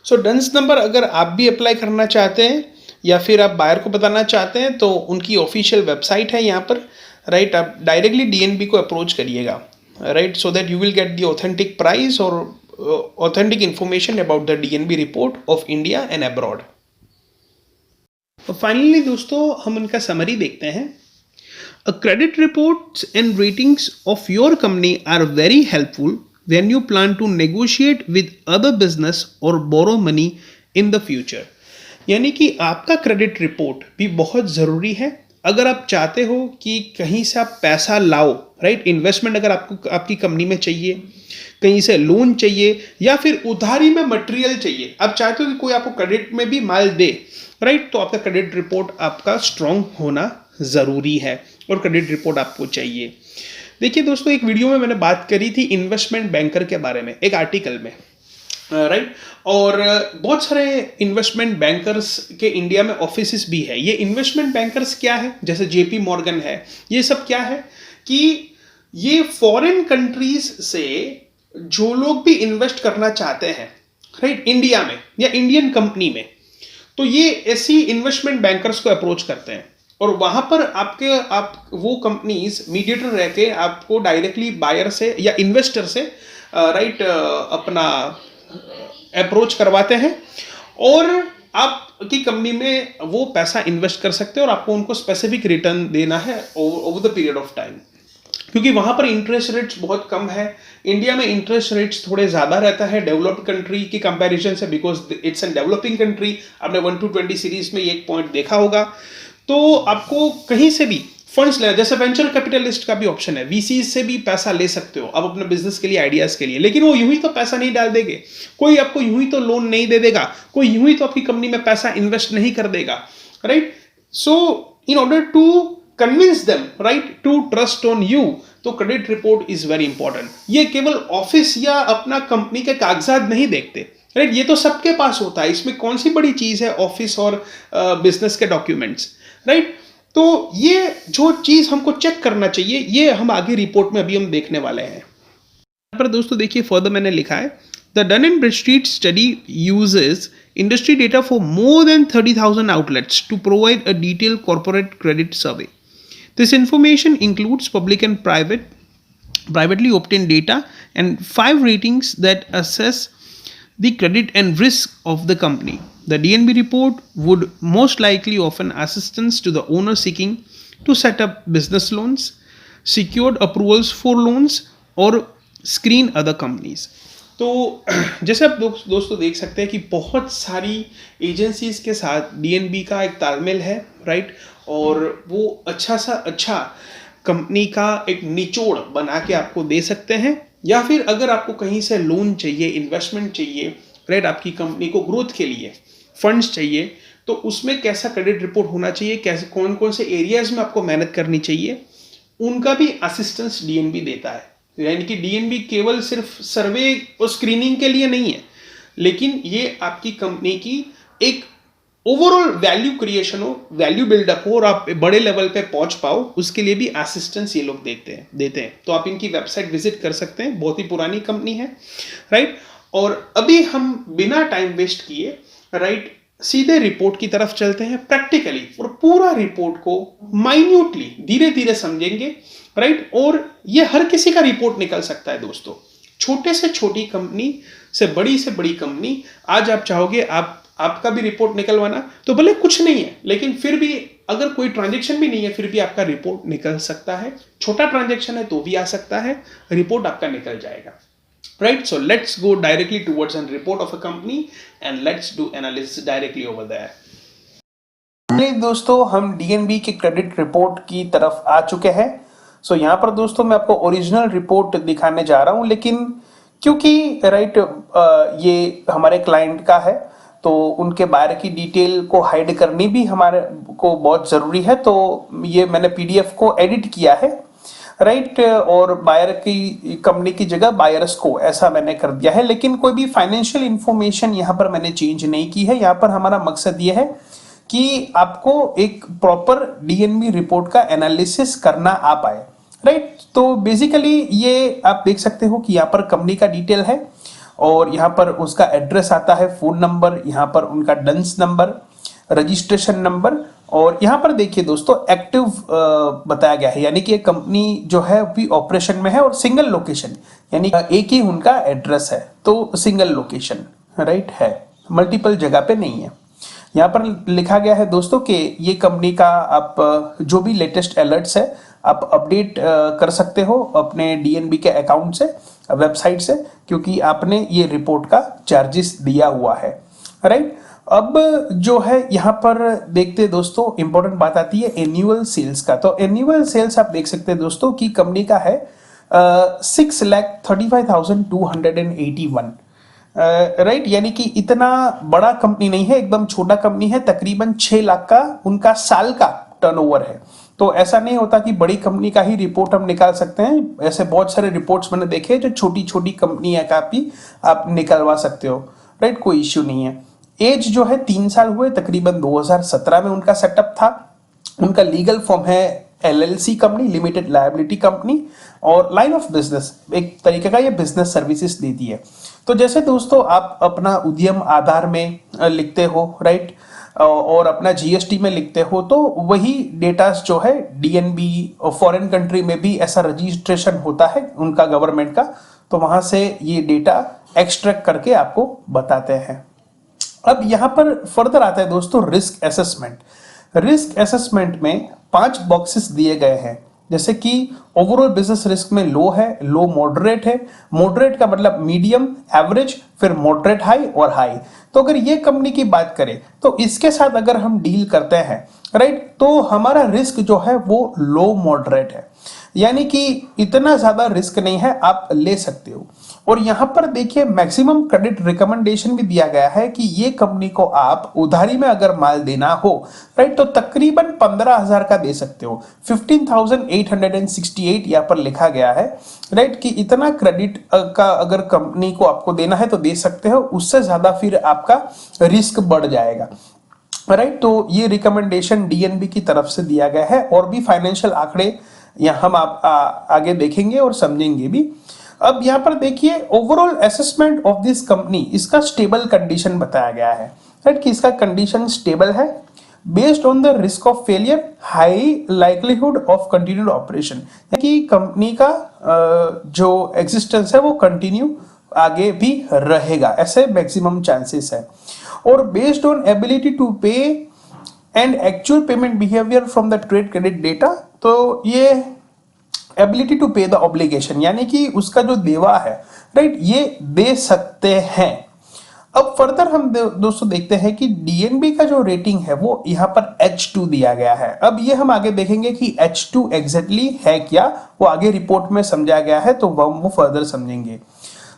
सो डंस नंबर अगर आप भी अप्लाई करना चाहते हैं या फिर आप बायर को बताना चाहते हैं तो उनकी ऑफिशियल वेबसाइट है यहाँ पर, राइट, आप डायरेक्टली डीएनबी को अप्रोच करिएगा, right, so that you will get the authentic price और authentic information about the DNB report of India and abroad. Finally दोस्तों हम उनका समरी देखते हैं। A credit reports and ratings of your company are very helpful when you plan to negotiate with other business or borrow money in the future। यानी कि आपका credit report भी बहुत ज़रूरी है अगर आप चाहते हो कि कहीं से आप पैसा लाओ, राइट, इन्वेस्टमेंट अगर आपको आपकी कंपनी में चाहिए, कहीं से लोन चाहिए या फिर उधारी में मटेरियल चाहिए, आप चाहते हो कि कोई आपको क्रेडिट में भी माल दे, राइट, तो आपका क्रेडिट रिपोर्ट आपका स्ट्रांग होना ज़रूरी है और क्रेडिट रिपोर्ट आपको चाहिए। देखिए दोस्तों, एक वीडियो में मैंने बात करी थी इन्वेस्टमेंट बैंकर के बारे में, एक आर्टिकल में, राइट, और बहुत सारे इन्वेस्टमेंट बैंकर्स के इंडिया में ऑफिसेस भी है। ये इन्वेस्टमेंट बैंकर्स क्या है, जैसे जेपी मॉर्गन है, ये सब क्या है कि ये फॉरेन कंट्रीज से जो लोग भी इन्वेस्ट करना चाहते हैं, राइट, इंडिया में या इंडियन कंपनी में, तो ये ऐसी इन्वेस्टमेंट बैंकर्स को अप्रोच करते हैं और वहां पर आप वो कंपनीज मीडिएटर रह के आपको डायरेक्टली बायर से या इन्वेस्टर से, राइट, अपना अप्रोच करवाते हैं और आपकी कंपनी में वो पैसा इन्वेस्ट कर सकते हैं और आपको उनको स्पेसिफिक रिटर्न देना है over the period of time, क्योंकि वहां पर इंटरेस्ट रेट्स बहुत कम है। इंडिया में इंटरेस्ट रेट्स थोड़े ज्यादा रहता है डेवलप्ड कंट्री की कंपैरिजन से, because it's an developing country. आपने 1 to 20 सीरीज में ये एक पॉइंट देखा होगा। तो आपको कहीं से भी फंड्स ले, जैसे वेंचर कैपिटलिस्ट का भी ऑप्शन है, वीसी से भी पैसा ले सकते हो आप अपने बिजनेस के लिए, आइडियाज के लिए, लेकिन वो यूं ही तो पैसा नहीं डाल देंगे, कोई आपको यूं ही तो लोन नहीं दे देगा, कोई यूं ही तो आपकी कंपनी में पैसा इन्वेस्ट नहीं कर देगा, right. So in order to convince them right to trust on you, तो credit report is very important. ये केवल ऑफिस या अपना कंपनी के कागजात नहीं देखते, राइट, ये तो सबके पास होता है। इसमें कौन सी बड़ी चीज है ऑफिस और बिजनेस के डॉक्यूमेंट्स, राइट। तो ये जो चीज हमको चेक करना चाहिए, ये हम आगे रिपोर्ट में अभी हम देखने वाले हैं। यहाँ पर दोस्तों देखिए फर्दर मैंने लिखा है, the Dun and Bradstreet study uses industry data for more than 30,000 outlets to provide a detailed corporate credit survey. This information includes public and privately obtained data and 5 ratings that assess the credit and risk of the company. The DNB report would most likely offer assistance to the owner seeking to set up business loans, secured approvals for loans, or screen other companies. तो जैसे आप दोस्तों देख सकते हैं कि बहुत सारी एजेंसीज के साथ डीएनबी का एक तालमेल है, राइट, और वो अच्छा सा अच्छा कंपनी का एक निचोड़ बना के आपको दे सकते हैं, या फिर अगर आपको कहीं से लोन चाहिए, इन्वेस्टमेंट चाहिए, राइट, आपकी कंपनी को ग्रोथ के लिए फंड्स चाहिए, तो उसमें कैसा क्रेडिट रिपोर्ट होना चाहिए, कैसे कौन कौन से एरियाज में आपको मेहनत करनी चाहिए, उनका भी असिस्टेंस डीएनबी देता है। यानी कि डीएनबी केवल सिर्फ सर्वे और स्क्रीनिंग के लिए नहीं है, लेकिन ये आपकी कंपनी की एक ओवरऑल वैल्यू क्रिएशन हो, वैल्यू बिल्डअप हो और आप बड़े लेवल पे पहुंच पाओ, उसके लिए भी असिस्टेंस ये लोग देते हैं। तो आप इनकी वेबसाइट विजिट कर सकते हैं, बहुत ही पुरानी कंपनी है, राइट। और अभी हम बिना टाइम वेस्ट किए, राइट, सीधे रिपोर्ट की तरफ चलते हैं प्रैक्टिकली, और पूरा रिपोर्ट को माइन्यूटली धीरे धीरे समझेंगे, राइट। और ये हर किसी का रिपोर्ट निकल सकता है दोस्तों, छोटे से छोटी कंपनी से बड़ी कंपनी। आज आप चाहोगे आपका भी रिपोर्ट निकलवाना, तो भले कुछ नहीं है, लेकिन फिर भी अगर कोई ट्रांजैक्शन भी नहीं है, फिर भी आपका रिपोर्ट निकल सकता है। छोटा ट्रांजैक्शन है तो भी आ सकता है, रिपोर्ट आपका निकल जाएगा, right? So let's go directly towards a report of a company and let's do analysis directly over there. दोस्तों हम डीएनबी के क्रेडिट रिपोर्ट की तरफ आ चुके हैं। सो यहाँ पर दोस्तों मैं आपको ओरिजिनल रिपोर्ट दिखाने जा रहा हूँ, लेकिन क्योंकि राइट ये हमारे क्लाइंट का है, तो उनके बारे की डिटेल को हाइड करनी भी हमारे को बहुत ज़रूरी है। तो ये मैंने पीडीएफ को एडिट किया है, राइट, और बायर की कंपनी की जगह बायर्स को ऐसा मैंने कर दिया है, लेकिन कोई भी फाइनेंशियल इंफॉर्मेशन यहाँ पर मैंने चेंज नहीं की है। यहाँ पर हमारा मकसद ये है कि आपको एक प्रॉपर डीएनबी रिपोर्ट का एनालिसिस करना आ पाए, राइट। तो बेसिकली ये आप देख सकते हो कि यहाँ पर कंपनी का डिटेल है और यहाँ पर उसका एड्रेस आता है, फोन नंबर, यहाँ पर उनका डंस नंबर, रजिस्ट्रेशन नंबर, और यहाँ पर देखिए दोस्तों एक्टिव बताया गया है, यानी कि एक कंपनी जो है भी ऑपरेशन में है और सिंगल लोकेशन, यानी एक ही उनका एड्रेस है, तो सिंगल लोकेशन, राइट, है, मल्टीपल जगह पे नहीं है। यहाँ पर लिखा गया है दोस्तों कि ये कंपनी का आप जो भी लेटेस्ट अलर्ट्स है आप अपडेट कर सकते हो अपने डीएनबी के अकाउंट से, वेबसाइट से, क्योंकि आपने ये रिपोर्ट का चार्जेस दिया हुआ है, राइट। अब जो है यहाँ पर देखते दोस्तों इंपॉर्टेंट बात आती है एनुअल सेल्स का। तो एनुअल सेल्स आप देख सकते हैं दोस्तों कि कंपनी का है 6,35,281, राइट, यानी कि इतना बड़ा कंपनी नहीं है, एकदम छोटा कंपनी है, तकरीबन 6 लाख का उनका साल का टर्नओवर है। तो ऐसा नहीं होता कि बड़ी कंपनी का ही रिपोर्ट हम निकाल सकते हैं, ऐसे बहुत सारे रिपोर्ट्स मैंने देखे जो छोटी छोटी कंपनी है का भी आप निकलवा सकते हो, राइट, कोई इश्यू नहीं है। एज जो है 3 साल हुए, तकरीबन 2017 में उनका सेटअप था। उनका लीगल फॉर्म है LLC company, limited liability company, और लाइन ऑफ बिजनेस एक तरीके का ये बिजनेस सर्विसेज देती है। तो जैसे दोस्तों आप अपना उद्यम आधार में लिखते हो, राइट, और अपना जीएसटी में लिखते हो, तो वही डेटा जो है डीएनबी और फॉरेन कंट्री में भी ऐसा रजिस्ट्रेशन होता है उनका गवर्नमेंट का, तो वहां से ये डेटा एक्सट्रैक्ट करके आपको बताते हैं। अब यहाँ पर फर्दर आता है दोस्तों रिस्क एसेसमेंट। रिस्क एसेसमेंट में 5 बॉक्सेस दिए गए हैं, जैसे कि ओवरऑल बिजनेस रिस्क में लो है, लो मॉडरेट है, मॉडरेट का मतलब मीडियम, एवरेज, फिर मॉडरेट हाई और हाई। तो अगर ये कंपनी की बात करें तो इसके साथ अगर हम डील करते हैं, राइट, तो हमारा रिस्क जो है वो लो मॉडरेट है, यानी कि इतना ज्यादा रिस्क नहीं है, आप ले सकते हो। और यहां पर देखिए मैक्सिमम क्रेडिट रिकमेंडेशन भी दिया गया है कि ये कंपनी को आप उधारी में अगर माल देना हो, राइट, तो तकरीबन 15,000 का दे सकते हो। 15,868 यहां पर लिखा गया है, राइट, कि इतना क्रेडिट का अगर कंपनी को आपको देना है तो दे सकते हो, उससे ज्यादा फिर आपका रिस्क बढ़ जाएगा, राइट। तो ये रिकमेंडेशन डीएनबी की तरफ से दिया गया है। और भी फाइनेंशियल आंकड़े यहाँ हम आगे देखेंगे और समझेंगे भी। अब यहाँ पर देखिए overall assessment of this company, इसका स्टेबल कंडीशन बताया गया है, राइट, कि इसका कंडीशन स्टेबल है based on the risk of failure, high likelihood of continued operation, कि कंपनी का जो एग्जिस्टेंस है वो कंटिन्यू आगे भी रहेगा, ऐसे मैक्सिमम चांसेस है। और बेस्ड ऑन एबिलिटी टू पे and actual payment behaviour from the trade credit data, तो ये एबिलिटी टू पे द ऑब्लिगेशन यानी कि उसका जो देवा है, राइट, ये दे सकते हैं। अब फर्दर हम दोस्तों देखते हैं कि डीएनबी का जो रेटिंग है वो यहाँ पर H2 दिया गया है। अब ये हम आगे देखेंगे कि H2 एग्जैक्टली है क्या, वो आगे रिपोर्ट में समझा गया है, तो वो फर्दर समझेंगे।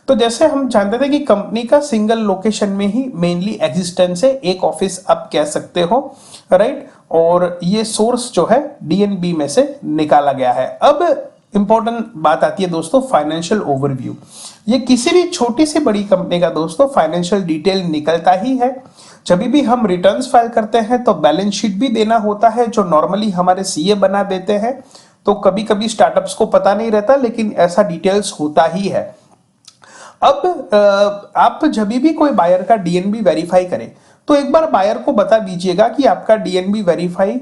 तो जैसे हम जानते थे कि कंपनी का सिंगल लोकेशन में ही मेनली एग्जिस्टेंस है, एक ऑफिस आप कह सकते हो, राइट, और ये सोर्स जो है डीएनबी में से निकाला गया है। अब इंपॉर्टेंट बात आती है दोस्तों फाइनेंशियल ओवरव्यू। ये किसी भी छोटी से बड़ी कंपनी का दोस्तों फाइनेंशियल डिटेल निकलता ही है। जब भी हम रिटर्न्स फाइल करते हैं तो बैलेंस शीट भी देना होता है, जो नॉर्मली हमारे सीए बना देते हैं। तो कभी कभी स्टार्टअप्स को पता नहीं रहता, लेकिन ऐसा डिटेल्स होता ही है। अब आप जब भी कोई बायर का डीएनबी वेरीफाई करें तो एक बार बायर को बता दीजिएगा कि आपका डीएनबी वेरीफाई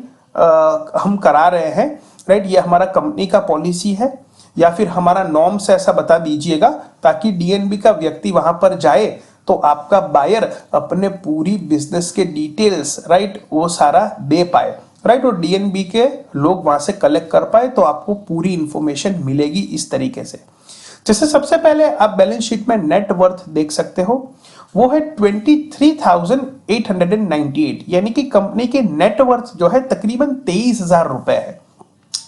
हम करा रहे हैं, राइट, ये हमारा कंपनी का पॉलिसी है या फिर हमारा नॉर्म्स ऐसा बता दीजिएगा, ताकि डीएनबी का व्यक्ति वहां पर जाए तो आपका बायर अपने पूरी बिजनेस के डिटेल्स, राइट, वो सारा दे पाए, राइट, और डीएनबी के लोग वहां से कलेक्ट कर पाए तो आपको पूरी इंफॉर्मेशन मिलेगी इस तरीके से। जैसे सबसे पहले आप बैलेंस शीट में नेट वर्थ देख सकते हो, वो है 23,898, यानी कि कंपनी के नेट वर्थ जो है तकरीबन 23,000 रुपए है,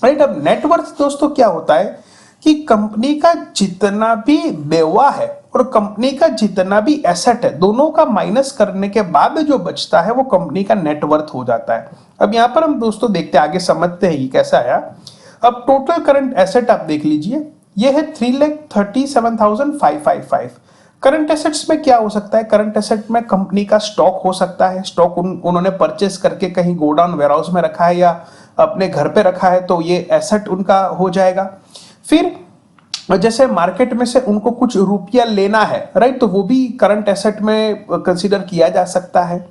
राइट। अब नेट वर्थ दोस्तों क्या होता है कि कंपनी का जितना भी देवा है और कंपनी का जितना भी एसेट है, दोनों का माइनस करने के बाद जो बचता है वो कंपनी का नेट वर्थ हो जाता है। अब यहां पर हम दोस्तों देखते हैं, आगे समझते हैं ये कैसा आया। अब टोटल करंट एसेट आप देख लीजिए, ये है 3,37,555। करंट एसेट्स में क्या हो सकता है? करंट एसेट में कंपनी का स्टॉक हो सकता है, स्टॉक उन्होंने परचेस करके कहीं गोडाउन वेयरहाउस में रखा है या अपने घर पे रखा है, तो ये एसेट उनका हो जाएगा। फिर जैसे मार्केट में से उनको कुछ रुपया लेना है, राइट, तो वो भी करंट एसेट में कंसीडर किया जा सकता है।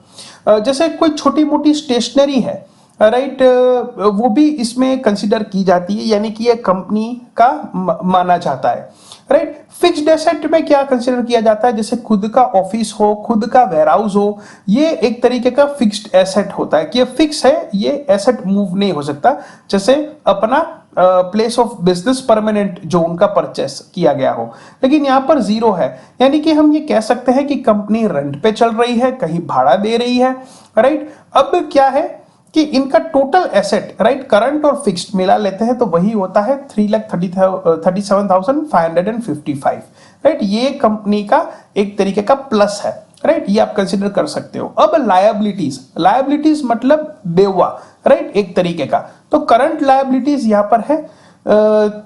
जैसे कोई छोटी मोटी स्टेशनरी है, राइट, वो भी इसमें कंसीडर की जाती है, यानी कि ये कंपनी का माना जाता है, राइट। फिक्स्ड एसेट में क्या कंसीडर किया जाता है? जैसे खुद का ऑफिस हो, खुद का वेयरहाउस हो, ये एक तरीके का फिक्स्ड एसेट होता है कि ये फिक्स है, ये एसेट मूव नहीं हो सकता। जैसे अपना प्लेस ऑफ बिजनेस परमानेंट जो उनका परचेस किया गया हो, लेकिन यहाँ पर जीरो है, यानी कि हम ये कह सकते हैं कि कंपनी रेंट पे चल रही है, कहीं भाड़ा दे रही है, राइट। अब क्या है कि इनका टोटल एसेट, राइट, करंट और फिक्स्ड मिला लेते हैं तो वही होता है 3,37,555, राइट। ये कंपनी का एक तरीके का प्लस है, राइट, ये आप कंसीडर कर सकते हो। अब लायबिलिटीज मतलब देवा, राइट, एक तरीके का। तो करंट लायबिलिटीज यहां पर है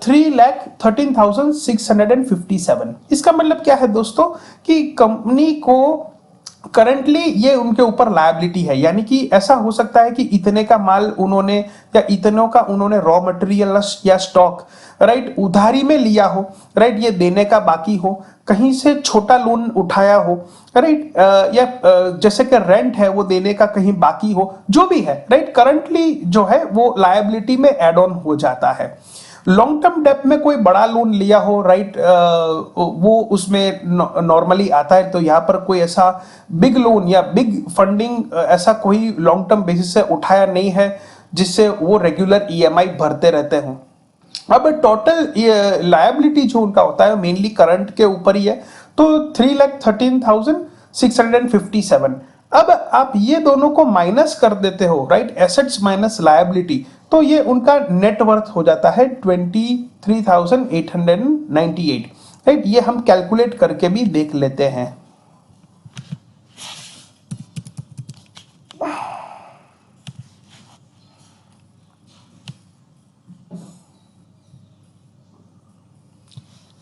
3,13,657। इसका मतलब क्या है दोस्तों कि कंपनी को करंटली ये उनके ऊपर लायबिलिटी है, यानी कि ऐसा हो सकता है कि इतने का माल उन्होंने या इतनों का उन्होंने रॉ मटेरियल या स्टॉक, राइट, उधारी में लिया हो, राइट, ये देने का बाकी हो, कहीं से छोटा लोन उठाया हो, राइट, या जैसे कि रेंट है वो देने का कहीं बाकी हो, जो भी है, राइट, करंटली जो है वो लायबिलिटी में एड ऑन हो जाता है। लॉन्ग टर्म डेट में कोई बड़ा लोन लिया हो, राइट, वो उसमें नॉर्मली आता है। तो यहाँ पर कोई ऐसा बिग लोन या बिग फंडिंग ऐसा कोई लॉन्ग टर्म बेसिस से उठाया नहीं है जिससे वो रेगुलर ईएमआई भरते रहते हों। अब टोटल लायबिलिटी जो उनका होता है मेनली करंट के ऊपर ही है, तो 3,13,657। अब आप ये दोनों को माइनस कर देते हो, राइट, एसेट्स माइनस लायबिलिटी, तो ये उनका नेट वर्थ हो जाता है 23,898। राइट। ये हम कैलकुलेट करके भी देख लेते हैं।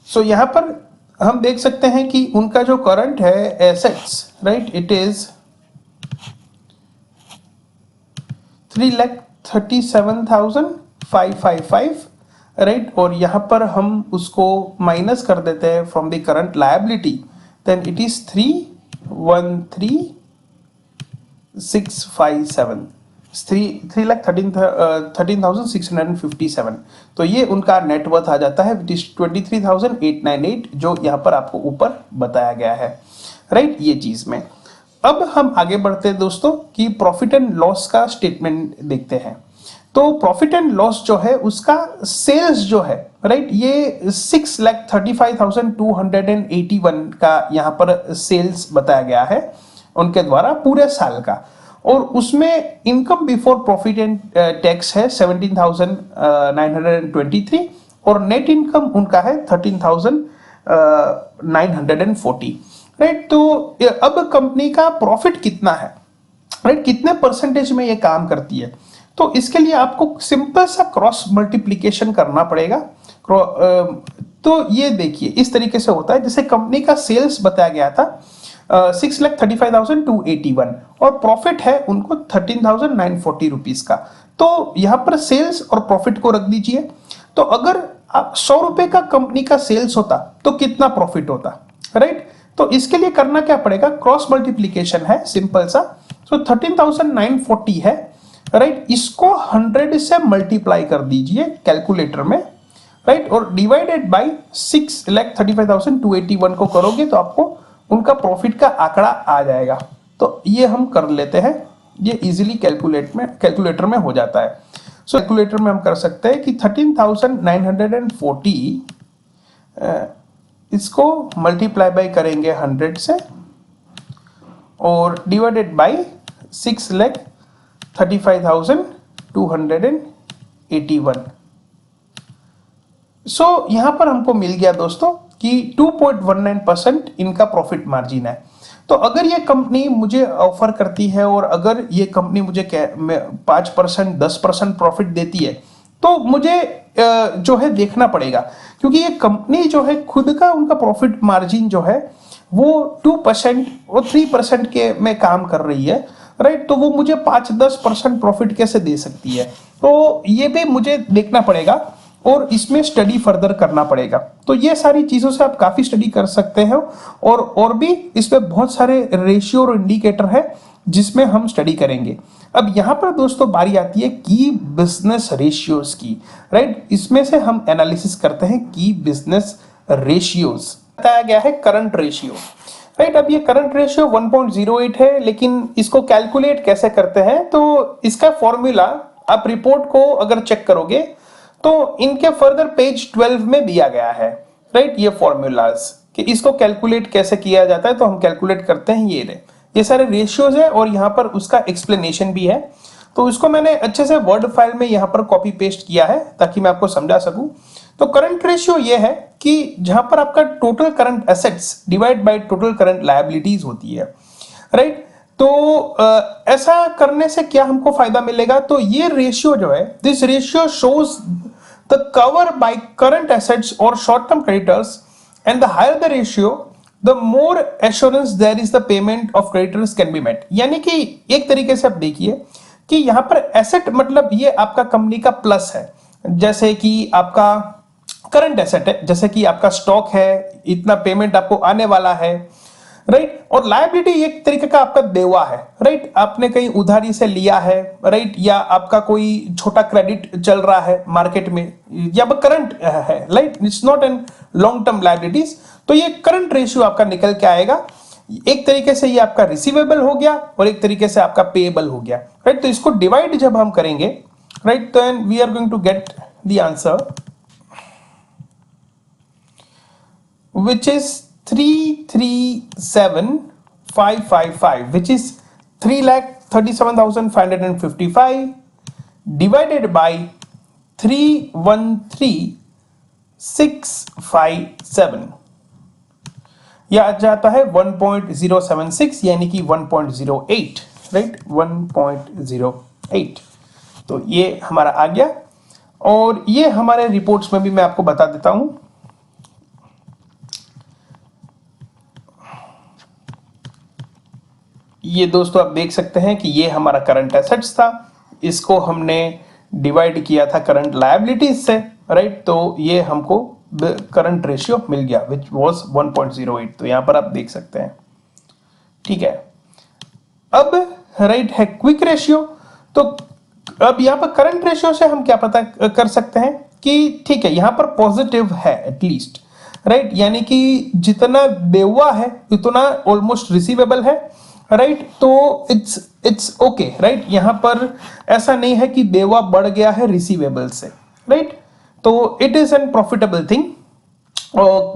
सो यहां पर हम देख सकते हैं कि उनका जो करंट है assets, right, it is 3,37,555, right. और यहां पर हम उसको माइनस कर देते हैं from the current liability, then it is 3,13,657, 13,13,657। तो ये उनका नेटवर्थ आ जाता है विच इज 23,898, जो यहाँ पर आपको ऊपर बताया गया है, राइट, ये चीज में। अब हम आगे बढ़ते हैं दोस्तों कि प्रॉफिट एंड लॉस का स्टेटमेंट देखते हैं। तो प्रॉफिट एंड लॉस जो है उसका सेल्स जो है, राइट, ये 6,35,281 का यहाँ पर सेल्स बताया गया है उनके द्वारा पूरे साल का। और उसमें income before profit and tax है 17,923 और नेट इनकम उनका है 13,940, राइट। तो अब कंपनी का प्रॉफिट कितना है, राइट, कितने परसेंटेज में ये काम करती है, तो इसके लिए आपको सिंपल सा क्रॉस मल्टीप्लिकेशन करना पड़ेगा। तो ये देखिए इस तरीके से होता है, जैसे कंपनी का सेल्स बताया गया था 6,35,281 और प्रॉफिट है उनको 13,940 रुपीज का। तो यहां पर सेल्स और प्रॉफिट को रख दीजिए। तो अगर 100 रुपए का कंपनी का सेल्स होता तो कितना प्रॉफिट होता, राइट। तो इसके लिए करना क्या पड़ेगा, क्रॉस मल्टीप्लीकेशन है सिंपल सा। तो 13,940 है, राइट, इसको 100 से मल्टीप्लाई कर दीजिए कैलकुलेटर में, राइट, और डिवाइडेड बाई 6,35,281 को करोगे तो आपको उनका प्रॉफिट का आंकड़ा आ जाएगा। तो ये हम कर लेते हैं, ये इजीली कैलकुलेटर में हो जाता है। सो कैलकुलेटर में हम कर सकते हैं कि 13,940 इसको मल्टीप्लाई बाय करेंगे 100 से और डिवाइडेड बाय 6,35,281। सो यहां पर हमको मिल गया दोस्तों कि 2.19% इनका प्रॉफिट मार्जिन है। तो अगर ये कंपनी मुझे ऑफर करती है और अगर ये कंपनी मुझे 5% 10% प्रॉफिट देती है तो मुझे जो है देखना पड़ेगा, क्योंकि ये कंपनी जो है खुद का उनका प्रॉफिट मार्जिन जो है वो 2% और 3% के में काम कर रही है, राइट। तो वो मुझे 5-10% प्रॉफिट कैसे दे सकती है, तो ये भी मुझे देखना पड़ेगा और इसमें स्टडी फर्दर करना पड़ेगा। तो ये सारी चीजों से आप काफी स्टडी कर सकते हैं और भी इसमें बहुत सारे रेशियो और इंडिकेटर है जिसमें हम स्टडी करेंगे। अब यहां पर दोस्तों बारी आती है की बिजनेस रेशियोज की, राइट। इसमें से हम एनालिसिस करते हैं की बिजनेस रेशियोज। बताया गया है करंट रेशियो, राइट। अब ये करंट रेशियो 1.08 है, लेकिन इसको कैलकुलेट कैसे करते हैं, तो इसका फॉर्मूला आप रिपोर्ट को अगर चेक करोगे तो इनके फर्दर पेज 12 में दिया गया है, राइट, ये फॉर्मूलाज कि इसको कैलकुलेट कैसे किया जाता है। तो हम कैलकुलेट करते हैं, ये सारे रेशियोज है और यहाँ पर उसका एक्सप्लेनेशन भी है। तो इसको मैंने अच्छे से वर्ड फाइल में यहाँ पर कॉपी पेस्ट किया है ताकि मैं आपको समझा सकूं। तो करंट रेशियो ये है कि जहां पर आपका total current assets divide by total current liabilities होती है, राइट। तो ऐसा करने से क्या हमको फायदा मिलेगा, तो ये रेशियो जो है, this ratio shows the cover by current assets और short term creditors, and the higher the ratio the more assurance there is the payment of creditors can be met. यानी कि एक तरीके से आप देखिए कि यहां पर एसेट मतलब ये आपका कंपनी का प्लस है, जैसे कि आपका करंट एसेट है, जैसे कि आपका स्टॉक है, इतना पेमेंट आपको आने वाला है, राइट। और लायबिलिटी एक तरीके का आपका देवा है, राइट, आपने कहीं उधारी से लिया है, राइट, या आपका कोई छोटा क्रेडिट चल रहा है मार्केट में, या करंट है, right, it's not an long term liabilities. तो ये करंट रेशियो आपका निकल के आएगा। एक तरीके से ये आपका रिसीवेबल हो गया और एक तरीके से आपका पेएबल हो गया, राइट। तो इसको डिवाइड जब हम करेंगे, राइट, तो we are going to get the answer which is 337,555, which is 3,37,555 divided by 313,657, यह आ जाता है 1.076 यानी कि 1.08, राइट, 1.08। तो ये हमारा आ गया, और ये हमारे रिपोर्ट्स में भी मैं आपको बता देता हूं। ये दोस्तों आप देख सकते हैं कि ये हमारा करंट एसेट्स था, इसको हमने डिवाइड किया था करंट लायबिलिटीज से, राइट। तो ये हमको करंट रेशियो मिल गया विच वाज 1.08। तो यहां पर आप देख सकते हैं, ठीक है। अब राइट है क्विक रेशियो। तो अब यहां पर करंट रेशियो से हम क्या पता कर सकते हैं कि ठीक है, यहां पर पॉजिटिव है एटलीस्ट, राइट, यानी कि जितना बेवा है उतना ऑलमोस्ट रिसीवेबल है, राइट। तो इट्स ओके, राइट। यहां पर ऐसा नहीं है कि बेवा बढ़ गया है रिसीवेबल से, राइट। तो it is an profitable thing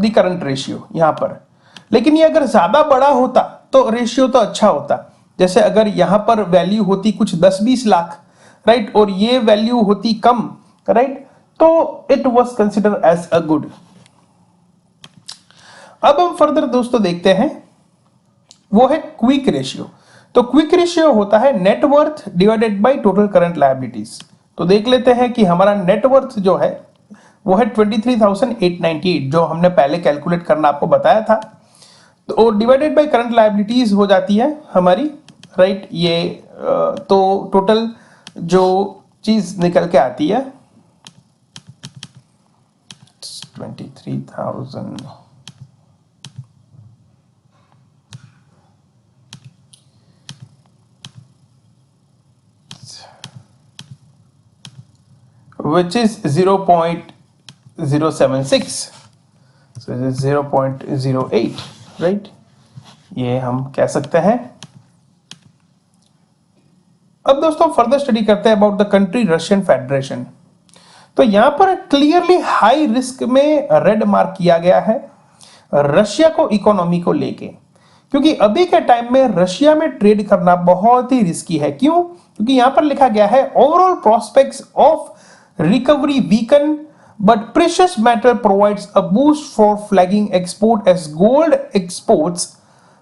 the current ratio यहां पर। लेकिन ये अगर ज्यादा बड़ा होता तो रेशियो तो अच्छा होता। जैसे अगर यहां पर वैल्यू होती कुछ 10-20 लाख, राइट, और ये वैल्यू होती कम, राइट, तो it was consider as a good. अब हम फर्दर दोस्तों देखते हैं, वो है क्विक रेशियो। तो क्विक रेशियो होता है net worth divided by total current liabilities. तो देख लेते हैं कि हमारा नेटवर्थ जो है वो है 23,898, जो हमने पहले कैलकुलेट करना आपको बताया था। तो डिवाइडेड बाय करंट लायबिलिटीज हो जाती है हमारी, राइट। ये तो टोटल जो चीज निकल के आती है 23,000 which is 0.076, so it is 0.08, right। ये हम कह सकते हैं। अब दोस्तों फर्दर स्टडी करते हैं about the country Russian federation. तो यहां पर क्लियरली हाई रिस्क में रेड मार्क किया गया है रशिया को इकोनॉमी को लेके, क्योंकि अभी के टाइम में रशिया में ट्रेड करना बहुत ही रिस्की है। क्यों? क्योंकि यहां पर लिखा गया है overall prospects of recovery weaken, but precious metal provides a boost for flagging export as gold exports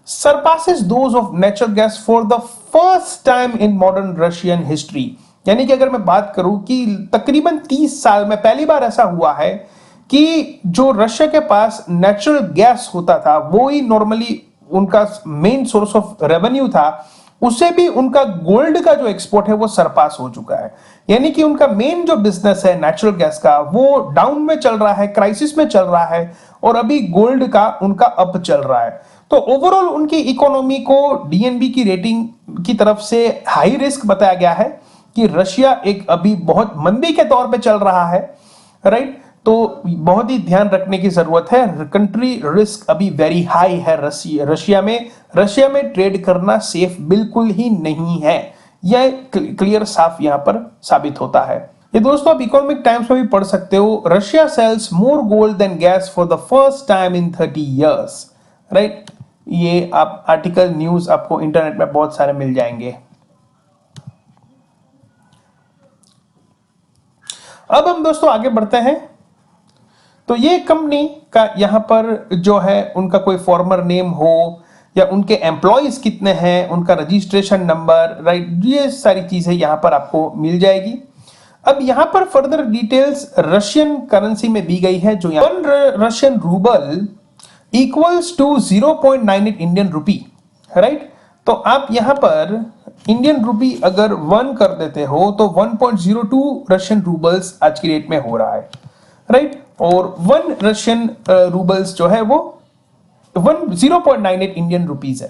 surpasses those of natural gas for the first time in modern Russian history। यानी कि अगर मैं बात करूं कि तकरीबन 30 साल में पहली बार ऐसा हुआ है कि जो रशिया के पास नेचुरल गैस होता था, वो ही नॉर्मली उनका मेन सोर्स ऑफ रेवेन्यू था, उसे भी उनका गोल्ड का जो एक्सपोर्ट है वो सरपास हो चुका है। यानी कि उनका मेन जो बिजनेस है नेचुरल गैस का वो डाउन में चल रहा है, क्राइसिस में चल रहा है, और अभी गोल्ड का उनका अप चल रहा है। तो ओवरऑल उनकी इकोनॉमी को डीएनबी की रेटिंग की तरफ से हाई रिस्क बताया गया है कि रशिया एक अभी बहुत मंदी के दौर पे चल रहा है, राइट। तो बहुत ही ध्यान रखने की जरूरत है, कंट्री रिस्क अभी वेरी हाई है रशिया में ट्रेड करना सेफ बिल्कुल ही नहीं है। यह क्लियर साफ यहां पर साबित होता है। ये दोस्तों आप इकोनॉमिक टाइम्स में भी पढ़ सकते हो, Russia sells more gold than gas for the first time in 30 years, right. ये आप आर्टिकल न्यूज आपको इंटरनेट में बहुत सारे मिल जाएंगे। अब हम दोस्तों आगे बढ़ते हैं। तो ये कंपनी का यहां पर जो है उनका कोई फॉर्मर नेम हो या उनके एम्प्लॉइज कितने हैं, उनका रजिस्ट्रेशन नंबर, राइट, ये सारी चीजें यहां पर आपको मिल जाएगी। अब यहां पर फर्दर डिटेल्स रशियन करेंसी में दी गई है, जो 1 Russian ruble equals to 0.98 Indian rupee, right. तो आप यहां पर इंडियन रूपी अगर 1 कर देते हो तो 1.02 रशियन रूबल्स आज की डेट में हो रहा है, राइट। और 1 रशियन रूबल्स जो है वो 0.98 इंडियन रुपीज है,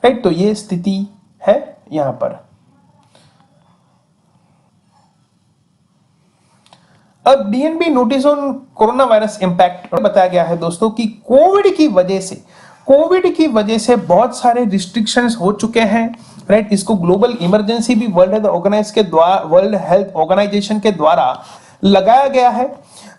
राइट। तो ये स्थिति है यहां पर। अब DNB notice on corona virus impact बताया गया है दोस्तों कि कोविड की वजह से बहुत सारे रिस्ट्रिक्शंस हो चुके हैं, राइट। इसको ग्लोबल इमरजेंसी भी वर्ल्ड हेल्थ ऑर्गेनाइजेशन के द्वारा लगाया गया है,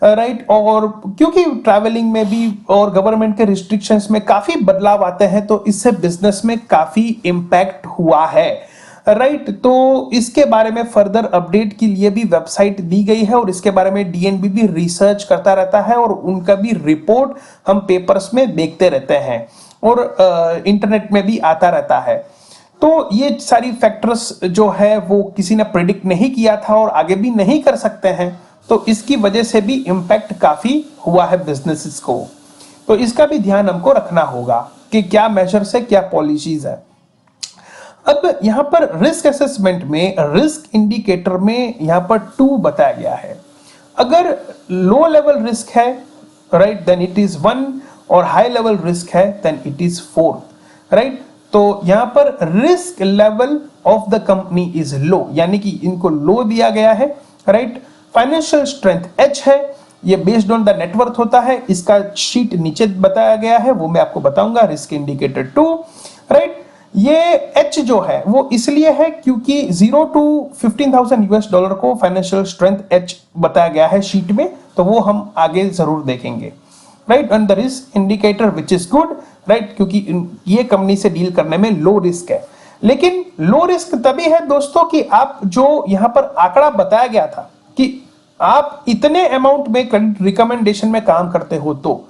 राइट। और क्योंकि ट्रैवलिंग में भी और गवर्नमेंट के रिस्ट्रिक्शंस में काफी बदलाव आते हैं, तो इससे बिजनेस में काफी इंपैक्ट हुआ है, राइट। तो इसके बारे में फर्दर अपडेट के लिए भी वेबसाइट दी गई है, और इसके बारे में डीएनबी भी रिसर्च करता रहता है, और उनका भी रिपोर्ट हम पेपर्स में देखते रहते हैं, और इंटरनेट में भी आता रहता है। तो ये सारी फैक्टर्स जो है वो किसी ने प्रिडिक्ट नहीं किया था और आगे भी नहीं कर सकते हैं, तो इसकी वजह से भी इम्पैक्ट काफी हुआ है बिजनेसेस को। तो इसका भी ध्यान हमको रखना होगा कि क्या मेजर्स है, क्या पॉलिसीज है। अब यहां पर रिस्क असेसमेंट में रिस्क इंडिकेटर में यहां पर 2 बताया गया है। अगर लो लेवल रिस्क है, राइट, देन इट इज 1, और हाई लेवल रिस्क है देन इट इज 4, राइट। तो यहां पर risk level of the company is low, यानी कि इनको लो दिया गया है, राइट। फाइनेंशियल स्ट्रेंथ H है, ये बेस्ड ऑन द नेटवर्थ होता है, इसका शीट नीचे बताया गया है, वो मैं आपको बताऊंगा। Risk indicator 2, right. ये H जो है वो इसलिए है क्योंकि 0 to 15,000 US डॉलर को फाइनेंशियल स्ट्रेंथ H बताया गया है शीट में, तो वो हम आगे जरूर देखेंगे, right. And the risk indicator which is good, right, क्योंकि ये कंपनी से डील करने में लो रिस्क है। लेकिन लो रिस्क तभी है दोस्तों कि आप जो यहां पर आंकड़ा बताया गया था कि आप इतने अमाउंट में क्रेडिट रिकमेंडेशन में काम करते हो, तो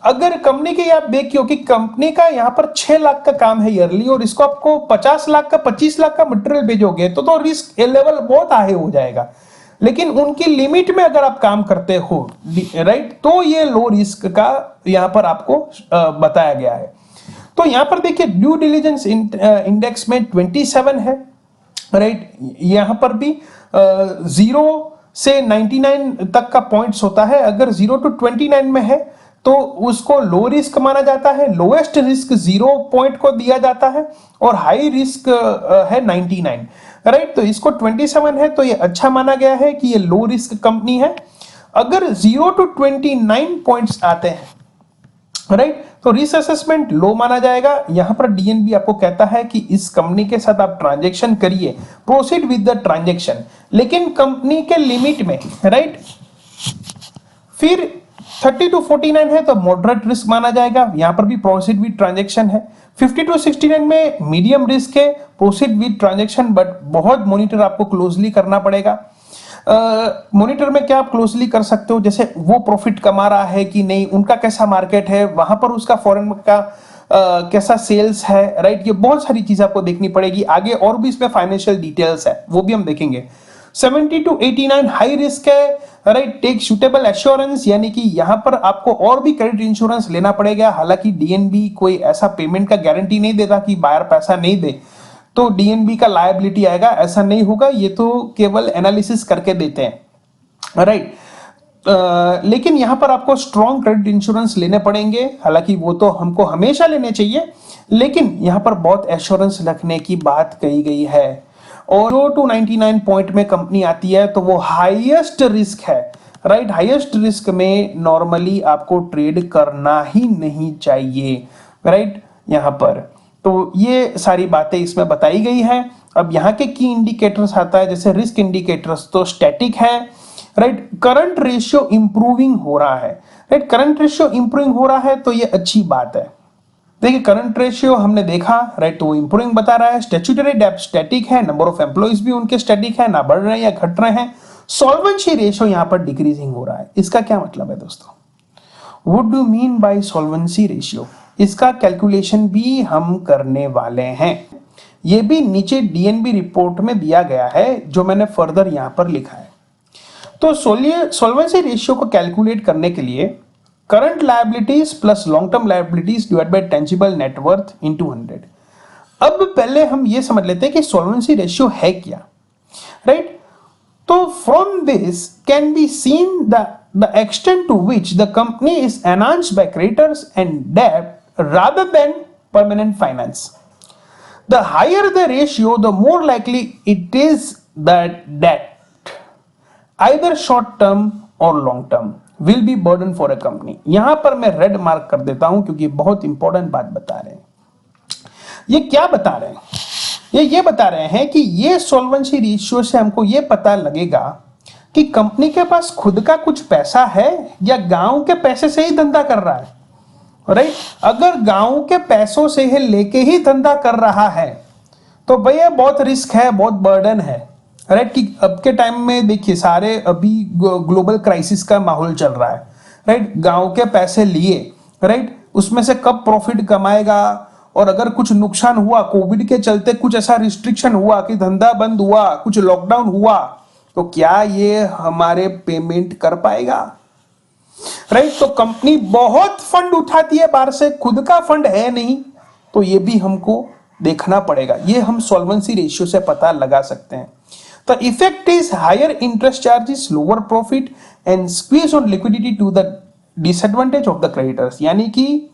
अगर कंपनी के आप देखिए कि कंपनी का यहां पर 6 लाख का काम है ईयरली और इसको आपको 50 लाख का 25 लाख का मटेरियल भेजोगे तो रिस्क लेवल बहुत हाई हो जाएगा। लेकिन उनकी लिमिट में अगर आप काम करते हो, राइट, तो ये लो रिस्क का यहां पर आपको बताया गया है। तो यहां पर देखिए ड्यू डिलिजेंस इंडेक्स में 27 है, राइट। यहां पर भी 0 से 99 तक का पॉइंट्स होता है। अगर 0 to 29 में है तो उसको लो रिस्क माना जाता है। लोएस्ट रिस्क 0 पॉइंट को दिया जाता है और हाई रिस्क है 99, राइट। तो इसको 27 है तो ये अच्छा माना गया है कि ये लो रिस्क कंपनी है। अगर 0 to 29 पॉइंट्स आते हैं, राइट, तो रिस्क असेसमेंट लो माना जाएगा। यहां पर डीएनबी आपको कहता है कि इस कंपनी के साथ आप ट्रांजैक्शन करिए, प्रोसीड विद द ट्रांजैक्शन, लेकिन कंपनी के लिमिट में, राइट। फिर 30 to 49 है तो मॉडरेट रिस्क माना जाएगा, यहां पर भी प्रोसीड विद ट्रांजैक्शन है। 50 to 69 में मीडियम रिस्क है, प्रोसीड विद ट्रांजैक्शन, बट बहुत मॉनिटर आपको क्लोजली करना पड़ेगा। मॉनिटर में क्या आप क्लोजली कर सकते हो, जैसे वो प्रॉफिट कमा रहा है कि नहीं, उनका कैसा मार्केट है, वहां पर उसका फॉरेन का कैसा सेल्स है, राइट। ये बहुत सारी चीज आपको देखनी पड़ेगी आगे, और भी इसमें फाइनेंशियल डिटेल्स है, वो भी हम देखेंगे। 70 to 89 हाई रिस्क है, राइट। टेक सुटेबल एश्योरेंस, यानी कि यहां पर आपको और भी क्रेडिट इंश्योरेंस लेना पड़ेगा। हालांकि डीएनबी कोई ऐसा पेमेंट का गारंटी नहीं देता कि बायर पैसा नहीं दे तो डीएनबी का लायबिलिटी आएगा, ऐसा नहीं होगा, ये तो केवल एनालिसिस करके देते हैं, राइट। लेकिन यहां पर आपको स्ट्रॉन्ग क्रेडिट इंश्योरेंस लेने पड़ेंगे, हालांकि वो तो हमको हमेशा लेने चाहिए, लेकिन यहां पर बहुत एश्योरेंस रखने की बात कही गई है। और 0 to 99 पॉइंट में कंपनी आती है तो वो हाईएस्ट रिस्क है, राइट। हाईएस्ट रिस्क में नॉर्मली आपको ट्रेड करना ही नहीं चाहिए, राइट, यहां पर। तो ये सारी बातें इसमें बताई गई है। अब यहाँ के की इंडिकेटर्स आता है, जैसे रिस्क इंडिकेटर्स तो स्टैटिक है, राइट। करंट रेशियो इंप्रूविंग हो रहा है, राइट। करंट रेशियो इंप्रूविंग हो रहा है तो ये अच्छी बात है। देखिए करंट रेशियो हमने देखा, राइट, तो वो इंप्रूविंग बता रहा है। स्टैट्यूटरी डेब्ट स्टैटिक है, नंबर ऑफ एम्प्लॉइज भी उनके स्टैटिक है, ना बढ़ रहे हैं या घट रहे हैं। सॉल्वेंसी रेशियो यहाँ पर डिक्रीजिंग हो रहा है। इसका क्या मतलब है दोस्तों? What do mean by solvency ratio? इसका कैलकुलेशन भी हम करने वाले हैं। ये भी नीचे डीएनबी रिपोर्ट में दिया गया है, जो मैंने फर्दर यहां पर लिखा है। तो सॉल्वेंसी रेशियो को कैलकुलेट करने के लिए current liabilities plus long term liabilities divide by tangible net worth into 100। अब पहले हम ये समझ लेते हैं कि सॉल्वेंसी रेशियो है क्या, राइट। तो from this can be seen the extent to which the company is enhanced by creditors and debt rather than permanent finance. The higher the ratio, the more likely it is that debt, either short term or long term, will be burden for a company. यहां पर मैं red mark कर देता हूं क्योंकि बहुत important बात बता रहे हैं। ये क्या बता रहे हैं? ये बता रहे हैं कि ये सॉल्वेंसी रेशियो से हमको ये पता लगेगा कि कंपनी के पास खुद का कुछ पैसा है या गांव के पैसे से ही धंधा कर रहा है, राइट। अगर गांव के पैसों से ही लेके ही धंधा कर रहा है तो भैया बहुत रिस्क है, बहुत बर्डन है, राइट। कि अब के टाइम में देखिए सारे अभी ग्लोबल क्राइसिस का माहौल चल रहा है, राइट। गांव के पैसे लिए, राइट, उसमें से कब प्रॉफिट कमाएगा, और अगर कुछ नुकसान हुआ, कोविड के चलते कुछ ऐसा रिस्ट्रिक्शन हुआ कि धंधा बंद हुआ, कुछ लॉकडाउन हुआ, तो क्या ये हमारे पेमेंट कर पाएगा, राइट। तो कंपनी बहुत फंड उठाती है बाहर से, खुद का फंड है नहीं, तो ये भी हमको देखना पड़ेगा। ये हम सॉल्वेंसी रेशियो से पता लगा सकते हैं। The effect is higher interest charges, lower profit and squeeze on liquidity to the disadvantage of the creditors। यानी कि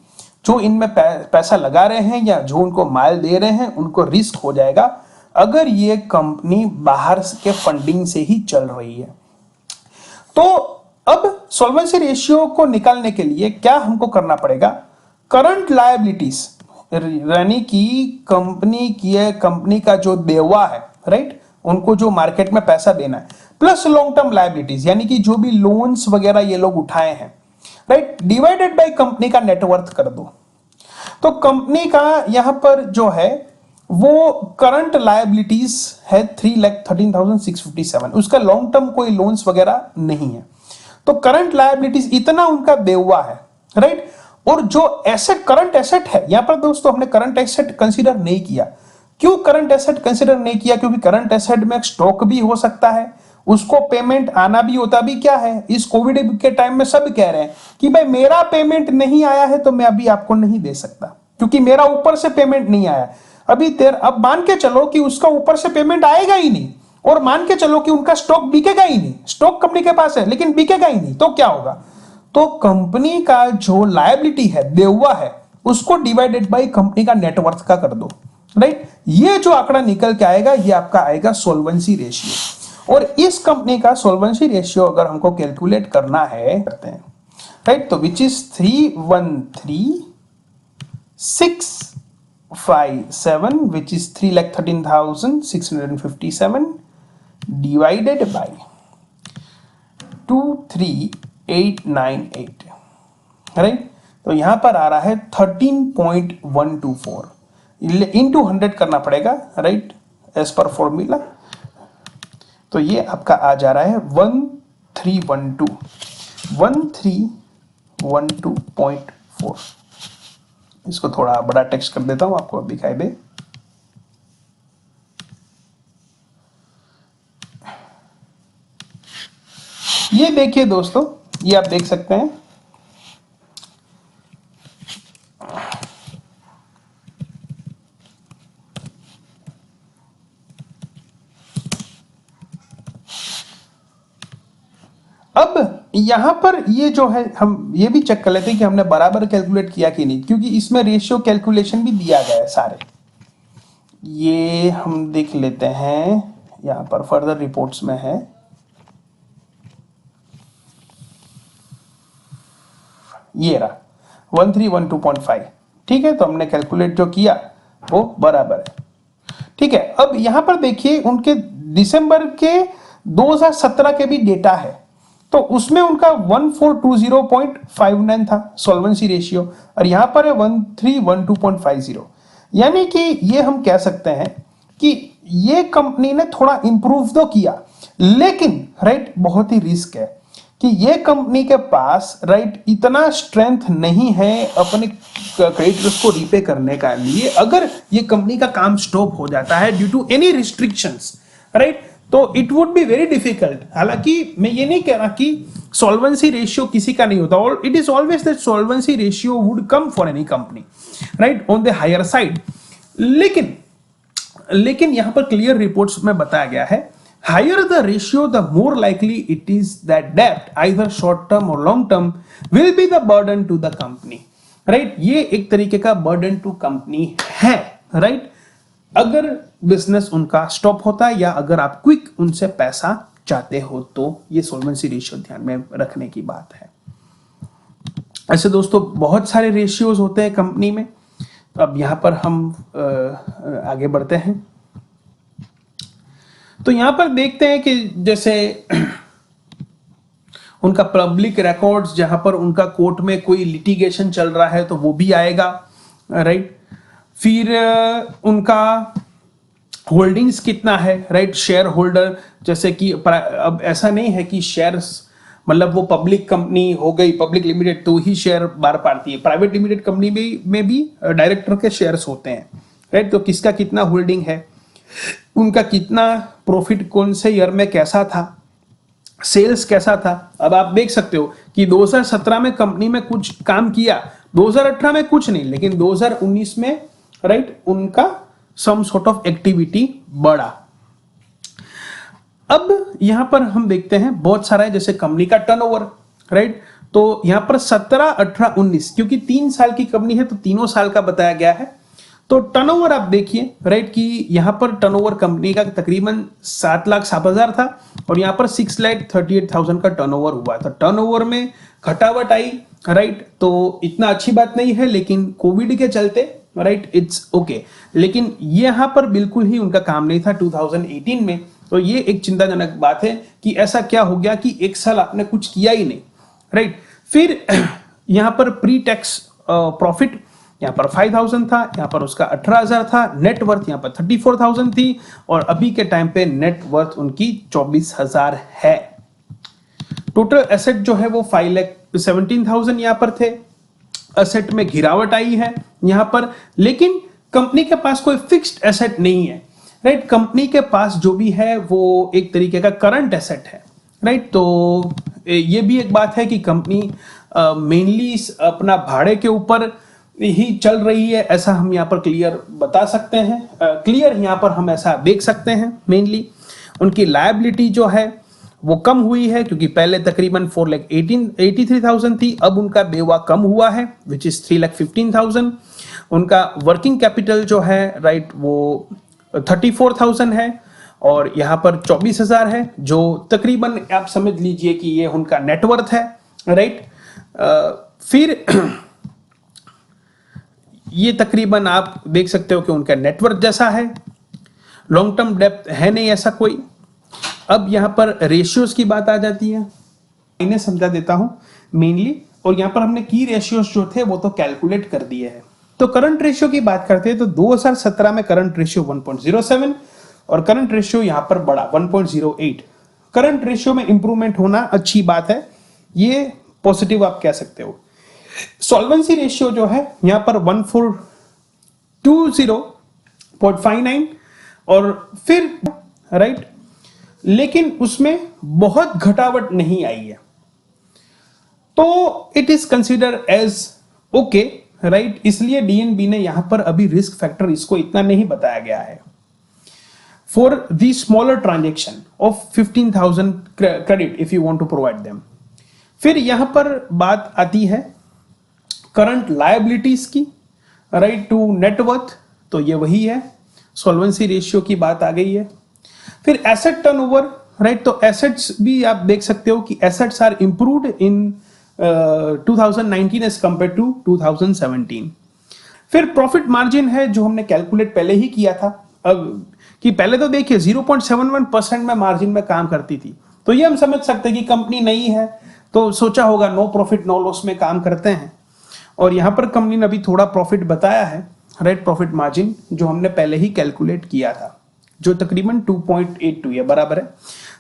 जो इनमें पैसा लगा रहे हैं या जो उनको माल दे रहे हैं उनको रिस्क हो जाएगा अगर ये कंपनी बाहर के फंडिंग से ही चल रही है। तो अब सॉल्वेंसी रेशियो को निकालने के लिए क्या हमको करना पड़ेगा, करंट लायबिलिटीज यानी कि कंपनी का जो देवा है, राइट, उनको जो मार्केट में पैसा देना है, प्लस लॉन्ग टर्म लायबिलिटीज यानी कि जो भी लोन्स वगैरह ये लोग उठाए हैं, राइट, डिवाइडेड बाय कंपनी का नेटवर्थ कर दो। तो कंपनी का यहां पर जो है वो करंट लायबिलिटीज है 3,13,657, उसका लॉन्ग टर्म कोई लोन्स वगैरह नहीं है, तो करंट लायबिलिटीज इतना उनका देवा है, राइट। और जो एसेट, करंट एसेट है, यहां पर दोस्तों हमने करंट एसेट कंसीडर नहीं किया। क्यों करंट एसेट कंसीडर नहीं किया? क्योंकि करंट एसेट में स्टॉक भी हो सकता है, उसको पेमेंट आना भी होता भी क्या है, इस कोविड के टाइम में सब कह रहे हैं कि भाई मेरा पेमेंट नहीं आया है तो मैं अभी आपको नहीं दे सकता क्योंकि मेरा ऊपर से पेमेंट नहीं आया। अब मान के चलो कि उसका ऊपर से पेमेंट आएगा ही नहीं, और मान के चलो कि उनका स्टॉक बिकेगा ही नहीं, स्टॉक कंपनी के पास है लेकिन बिकेगा ही नहीं, तो क्या होगा? तो कंपनी का जो लायबिलिटी है, देवा है, उसको डिवाइडेड बाय कंपनी का नेटवर्थ का कर दो, राइट। ये जो आंकड़ा निकल के आएगा ये आपका आएगा सोल्वेंसी रेशियो। और इस कंपनी का सोल्वेंसी रेशियो अगर हमको कैलकुलेट करना है, करते हैं, राइट, तो which is 313,657 which is 3,13,657 divided by 23898, right. तो यहां पर आ रहा है 13.124 इंटू 100 करना पड़ेगा, राइट, एज पर फॉर्मूला। तो ये आपका आ जा रहा है 1312.4। इसको थोड़ा बड़ा टेक्स्ट कर देता हूं आपको दिखाई दे। ये देखिए दोस्तों, ये आप देख सकते हैं, अब यहां पर ये जो है, हम ये भी चेक कर लेते हैं कि हमने बराबर कैलकुलेट किया कि नहीं, क्योंकि इसमें रेशियो कैलकुलेशन भी दिया गया है सारे। ये हम देख लेते हैं, यहां पर फर्दर रिपोर्ट्स में है, ये रहा 1312.5, ठीक है। तो हमने कैलकुलेट जो किया वो बराबर है, ठीक है। अब यहां पर देखिए उनके दिसंबर के 2017 के भी डेटा है, तो उसमें उनका 1420.59 था सॉल्वेंसी रेशियो, और यहां पर है 1312.50। यानी कि ये हम कह सकते हैं कि ये कंपनी ने थोड़ा इंप्रूव तो किया, लेकिन राइट बहुत ही रिस्क है कि ये कंपनी के पास राइट इतना स्ट्रेंथ नहीं है अपने क्रेडिटर्स को रीपे करने का लिए। अगर ये कंपनी का काम स्टॉप हो जाता है due to any restrictions, right, तो it would be very difficult. हालांकि मैं ये नहीं कह रहा कि सॉल्वेंसी रेशियो किसी का नहीं होता, और it is always that solvency ratio would come for any company, right, on the higher side. लेकिन यहां पर क्लियर रिपोर्ट्स में बताया गया है, higher the ratio the more likely it is that debt either short term or long term will be the burden to the company, right। ये एक तरीके का burden to company है, right। अगर बिजनेस उनका स्टॉप होता है या अगर आप क्विक उनसे पैसा चाहते हो तो ये सोल्वेंसी रेशियो ध्यान में रखने की बात है। ऐसे दोस्तों बहुत सारे रेशियोज होते हैं कंपनी में। अब यहां पर हम आगे बढ़ते हैं, तो यहां पर देखते हैं कि जैसे उनका पब्लिक रिकॉर्ड्स, जहां पर उनका कोर्ट में कोई लिटिगेशन चल रहा है तो वो भी आएगा, राइट। फिर उनका होल्डिंग्स कितना है, राइट, शेयर होल्डर, जैसे कि अब ऐसा नहीं है कि शेयर्स मतलब वो पब्लिक कंपनी हो गई, पब्लिक लिमिटेड, तो ही शेयर बार पाती है। प्राइवेट लिमिटेड कंपनी में भी डायरेक्टर के शेयर्स होते हैं, राइट। तो किसका कितना होल्डिंग है, उनका कितना प्रॉफिट कौन से ईयर में कैसा था, सेल्स कैसा था। अब आप देख सकते हो कि 2017 में कंपनी में कुछ काम किया, 2018 में कुछ नहीं, लेकिन 2019 में राइट उनका सम सॉर्ट ऑफ एक्टिविटी बढ़ा। अब यहां पर हम देखते हैं बहुत सारा है, जैसे कंपनी का टर्नओवर, राइट। तो यहां पर 17, 18, 19, क्योंकि 3 साल की कंपनी है तो तीनों साल का बताया गया है। तो टर्नओवर आप देखिए, राइट, कि यहां पर टर्नओवर कंपनी का तकरीबन 7,07,000 था और यहां पर 6,38,000 का टर्नओवर हुआ। तो टर्नओवर में घटावट आई, राइट। तो इतना अच्छी बात नहीं है, लेकिन कोविड के चलते, राइट, इट्स ओके। लेकिन यहां पर बिल्कुल ही उनका काम नहीं था 2018 में। तो ये एक चिंताजनक बात है कि ऐसा क्या हो गया कि एक साल आपने कुछ किया ही नहीं, राइट। फिर यहां पर प्री टैक्स प्रॉफिट यहां पर 5,000 था, यहां पर उसका 18,000 था। नेटवर्थ यहां पर 34,000 थी और अभी के टाइम पे नेटवर्थ उनकी 24,000 है। टोटल एसेट जो है वो 5,17,000 यहां पर थे। एसेट में गिरावट आई है यहां पर, लेकिन कंपनी के पास कोई फिक्स्ड एसेट नहीं है, राइट। कंपनी के पास जो भी है वो एक तरीके का करंट एसेट है, राइट। तो ये भी एक बात है कि कंपनी मेनली अपना भाड़े के ऊपर ही चल रही है, ऐसा हम यहाँ पर क्लियर बता सकते हैं। क्लियर यहाँ पर हम ऐसा देख सकते हैं। मेनली उनकी लायबिलिटी जो है वो कम हुई है, क्योंकि पहले तकरीबन 4,83,000 थी, अब उनका बेवा कम हुआ है, विच इज 3,15,000। उनका वर्किंग कैपिटल जो है, राइट, वो 34,000 है और यहाँ पर 24,000 है, जो तकरीबन आप समझ लीजिए कि ये उनका नेटवर्थ है, राइट। फिर ये तकरीबन आप देख सकते हो कि उनका नेटवर्थ जैसा है। लॉन्ग टर्म डेप्थ है नहीं ऐसा कोई। अब यहां पर रेशियोज की बात आ जाती है, इन्हें समझा देता हूं मेनली। और यहां पर हमने की रेशियोज जो थे वो तो कैलकुलेट कर दिए हैं। तो करंट रेशियो की बात करते हैं तो 2017 में करंट रेशियो 1.07 और करंट रेशियो यहां पर बढ़ा 1.08। करंट रेशियो में इंप्रूवमेंट होना अच्छी बात है, ये पॉजिटिव आप कह सकते हो। सॉल्वेंसी रेशियो जो है यहां पर 1420.59 और फिर राइट, लेकिन उसमें बहुत घटावट नहीं आई है, तो it is consider as okay, right. इसलिए डीएनबी ने यहां पर अभी रिस्क फैक्टर इसको इतना नहीं बताया गया है। For the smaller transaction of 15,000 credit if you want to provide them. फिर यहां पर बात आती है करंट लायबिलिटीज की, राइट, टू नेटवर्थ, तो ये वही है। सॉल्वेंसी रेशियो की बात आ गई है। फिर एसेट टर्नओवर, राइट, तो एसेट्स भी आप देख सकते हो कि assets are improved in 2019 as compare to 2017। फिर प्रॉफिट मार्जिन है जो हमने कैलकुलेट पहले ही किया था। अब कि पहले तो देखिए 0.71% में मार्जिन में काम करती थी, तो ये हम समझ सकते हैं कि कंपनी नई है तो सोचा होगा नो प्रॉफिट नो लॉस में काम करते हैं। और यहां पर कंपनी ने अभी थोड़ा प्रॉफिट बताया है, राइट, प्रॉफिट मार्जिन जो हमने पहले ही कैलकुलेट किया था, जो तकरीबन 2.82 है, बराबर है।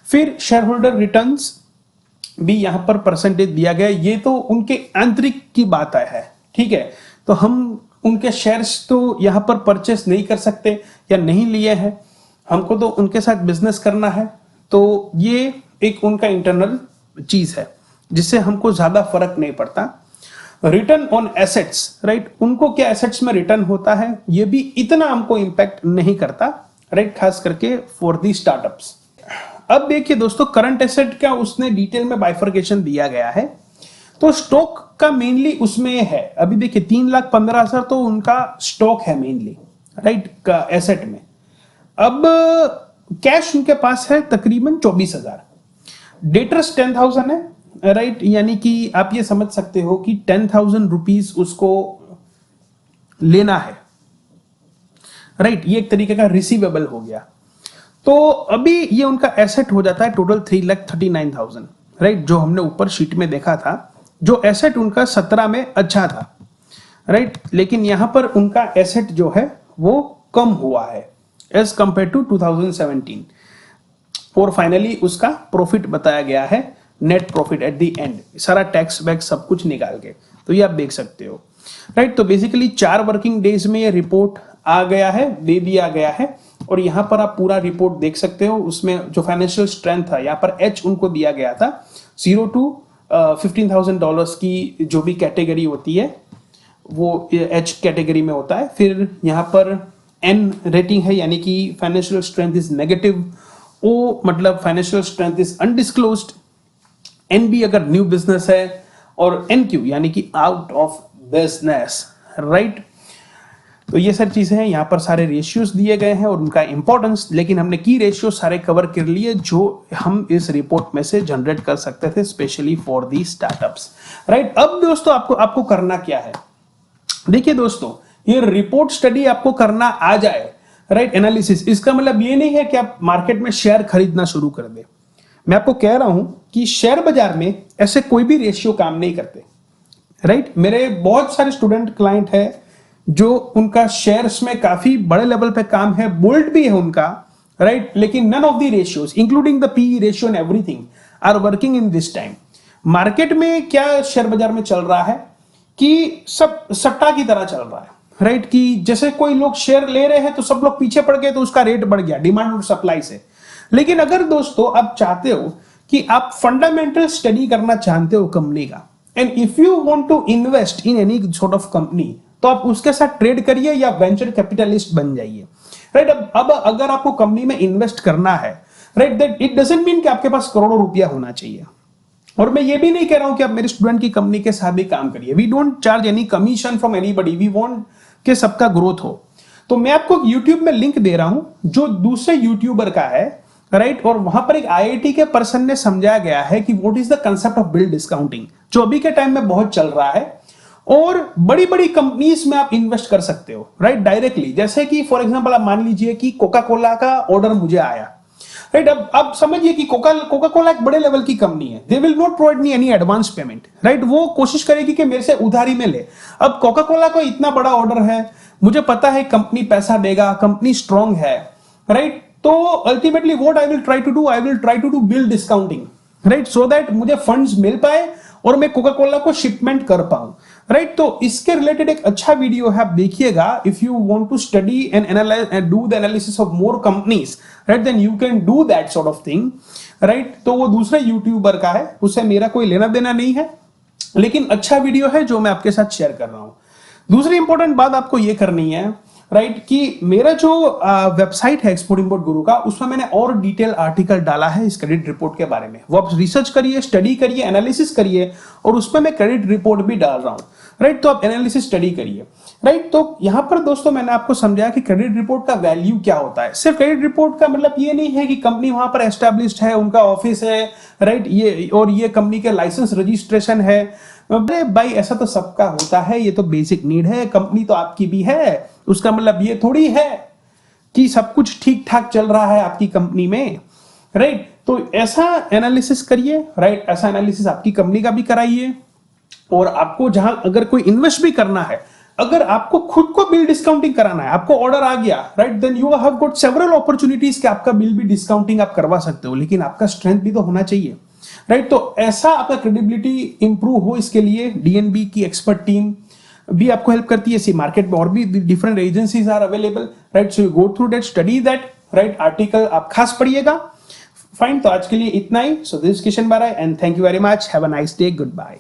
फिर शेयर होल्डर रिटर्न्स भी यहां पर परसेंटेज दिया गया, ये तो उनके आंतरिक की बात है, ठीक है। तो हम उनके शेयर्स तो यहां पर परचेस नहीं कर सकते या नहीं लिए हैं, हमको तो उनके साथ बिजनेस करना है, तो ये एक उनका इंटरनल चीज है जिससे हमको ज्यादा फर्क नहीं पड़ता। रिटर्न ऑन एसेट्स, राइट, उनको क्या एसेट्स में रिटर्न होता है ये भी इतना हमको इंपैक्ट नहीं करता, राइट, खास करके फॉर दी स्टार्टअप्स। अब देखिए दोस्तों, करंट एसेट का उसने डिटेल में बाइफर्केशन दिया गया है, तो स्टॉक का मेनली उसमें है। अभी देखिए 3,15,000 तो उनका स्टॉक है मेनली, राइट, का एसेट में। अब कैश उनके पास है तकरीबन 24,000। डेटर्स 10,000 है, राइट, यानी कि आप ये समझ सकते हो कि 10,000 रुपीज उसको लेना है, राइट, ये एक तरीके का रिसीवेबल हो गया। तो अभी ये उनका एसेट हो जाता है टोटल 3,39,000, राइट, जो हमने ऊपर शीट में देखा था, जो एसेट उनका 17 में अच्छा था, राइट, लेकिन यहां पर उनका एसेट जो है वो कम हुआ है एज कंपेयर टू 2017। और फाइनली उसका प्रॉफिट बताया गया है net profit at the end, सारा टैक्स वैक्स सब कुछ निकाल के। तो ये आप देख सकते हो, राइट। तो बेसिकली 4 वर्किंग डेज में ये रिपोर्ट आ गया है, दे दिया गया है। और यहाँ पर आप पूरा रिपोर्ट देख सकते हो। उसमें जो फाइनेंशियल स्ट्रेंथ था, यहाँ पर एच उनको दिया गया था, 0 to $15,000 की जो भी कैटेगरी होती है वो एच कैटेगरी में होता है। फिर यहाँ पर एन रेटिंग है, यानी कि financial strength is negative. O मतलब financial strength is undisclosed. N B अगर न्यू बिजनेस है, और एन क्यू यानी कि आउट ऑफ बिजनेस, राइट। तो ये सारी चीजें हैं, यहाँ पर सारे रेशियोज दिए गए हैं और उनका इंपॉर्टेंस। लेकिन हमने की रेशियो सारे कवर कर लिए जो हम इस रिपोर्ट में से जनरेट कर सकते थे, specially for the startups, right. अब दोस्तों आपको करना क्या है, देखिए दोस्तों, ये रिपोर्ट स्टडी आपको करना आ जाए, राइट, एनालिसिस, इसका मतलब ये नहीं है कि आप मार्केट में शेयर खरीदना शुरू कर दे। मैं आपको कह रहा हूं कि शेयर बाजार में ऐसे कोई भी रेशियो काम नहीं करते, राइट। मेरे बहुत सारे स्टूडेंट क्लाइंट है जो उनका शेयर्स में काफी बड़े लेवल पे काम है, बोल्ड भी है उनका, राइट, लेकिन none of the ratios including the PE ratio and everything are working in this time. Market में क्या शेयर बाजार में चल रहा है कि सब सट्टा की तरह चल रहा है, राइट, कि जैसे कोई लोग शेयर ले रहे हैं तो सब लोग पीछे पड़ गए तो उसका रेट बढ़ गया, डिमांड और सप्लाई से। लेकिन अगर दोस्तों आप चाहते हो कि आप फंडामेंटल स्टडी करना चाहते हो कंपनी का, and if you want to invest in any sort of company, तो आप उसके साथ ट्रेड करिए या वेंचर कैपिटलिस्ट बन जाइए, राइट। अब अगर आपको कंपनी में इन्वेस्ट करना है, right, that it doesn't mean कि आपके पास करोड़ों रुपया होना चाहिए। और मैं ये भी नहीं कह रहा हूं कि आप मेरे स्टूडेंट की कंपनी के साथ भी काम करिए। We don't charge any commission from anybody, we want कि सबका ग्रोथ हो। तो मैं आपको यूट्यूब में लिंक दे रहा हूं जो दूसरे यूट्यूबर का है, राइट, और वहां पर एक आईआईटी के पर्सन ने समझाया गया है कि what is the concept of bill discounting, जो अभी के टाइम में बहुत चल रहा है। और बड़ी बड़ी कंपनीज में आप इन्वेस्ट कर सकते हो, राइट, डायरेक्टली। जैसे कि फॉर एग्जांपल आप मान लीजिए कि कोका कोला का ऑर्डर मुझे आया, राइट। अब आप समझिए कि कोका कोला एक बड़े लेवल की कंपनी है, they will not provide me any advance payment, right. वो कोशिश करेगी कि मेरे से उधारी में ले। अब कोका कोला को इतना बड़ा ऑर्डर है, मुझे पता है कंपनी पैसा देगा, कंपनी स्ट्रांग है, राइट। तो ultimately what I will try to do, I will try to do bill discounting, right, so that मुझे फंड्स मिल पाए और मैं कोका कोला को शिपमेंट कर पाऊं, राइट। तो इसके रिलेटेड एक अच्छा वीडियो है, आप देखिएगा। If you want to study and analyse and do the analysis of more companies, right, then you can do that sort of thing, right. तो वो दूसरे यूट्यूबर का है, उससे मेरा कोई लेना देना नहीं है, लेकिन अच्छा वीडियो है जो मैं आपके साथ शेयर कर रहा हूं। दूसरी इंपॉर्टेंट बात आपको ये करनी है, राइट, कि मेरा जो वेबसाइट है एक्सपोर्ट इंपोर्ट गुरु का, उसमें मैंने और डिटेल आर्टिकल डाला है इस क्रेडिट रिपोर्ट के बारे में। वो आप रिसर्च करिए, स्टडी करिए, एनालिसिस करिए, और उसमें मैं क्रेडिट रिपोर्ट भी डाल रहा हूं, राइट। तो आप एनालिसिस स्टडी करिए, राइट। तो यहां पर दोस्तों मैंने आपको समझाया कि क्रेडिट रिपोर्ट का वैल्यू क्या होता है। सिर्फ क्रेडिट रिपोर्ट का मतलब ये नहीं है कि कंपनी वहां पर एस्टैब्लिश्ड है, उनका ऑफिस है, राइट, ये कंपनी के लाइसेंस रजिस्ट्रेशन है। अरे भाई, ऐसा तो सबका होता है, ये तो बेसिक नीड है, कंपनी तो आपकी भी है। उसका मतलब ये थोड़ी है कि सब कुछ ठीक ठाक चल रहा है आपकी कंपनी में, राइट। तो ऐसा एनालिसिस करिए, राइट, ऐसा एनालिसिस आपकी कंपनी का भी कराइए। और आपको जहां अगर कोई इन्वेस्ट भी करना है, अगर आपको खुद को बिल डिस्काउंटिंग कराना है, आपको ऑर्डर आ गया, right, then you have got several opportunities कि आपका बिल भी डिस्काउंटिंग आप करवा सकते हो, लेकिन आपका स्ट्रेंथ भी तो होना चाहिए, राइट। तो ऐसा आपका क्रेडिबिलिटी इंप्रूव हो, इसके लिए डीएनबी की एक्सपर्ट टीम भी आपको हेल्प करती है। इसी मार्केट में और भी different agencies are available, right. So you go through that, study that, right, article आप खास पढ़िएगा। फाइन, तो आज के लिए इतना ही। सो this Kishan Barai and thank you very much, have a nice day, good bye.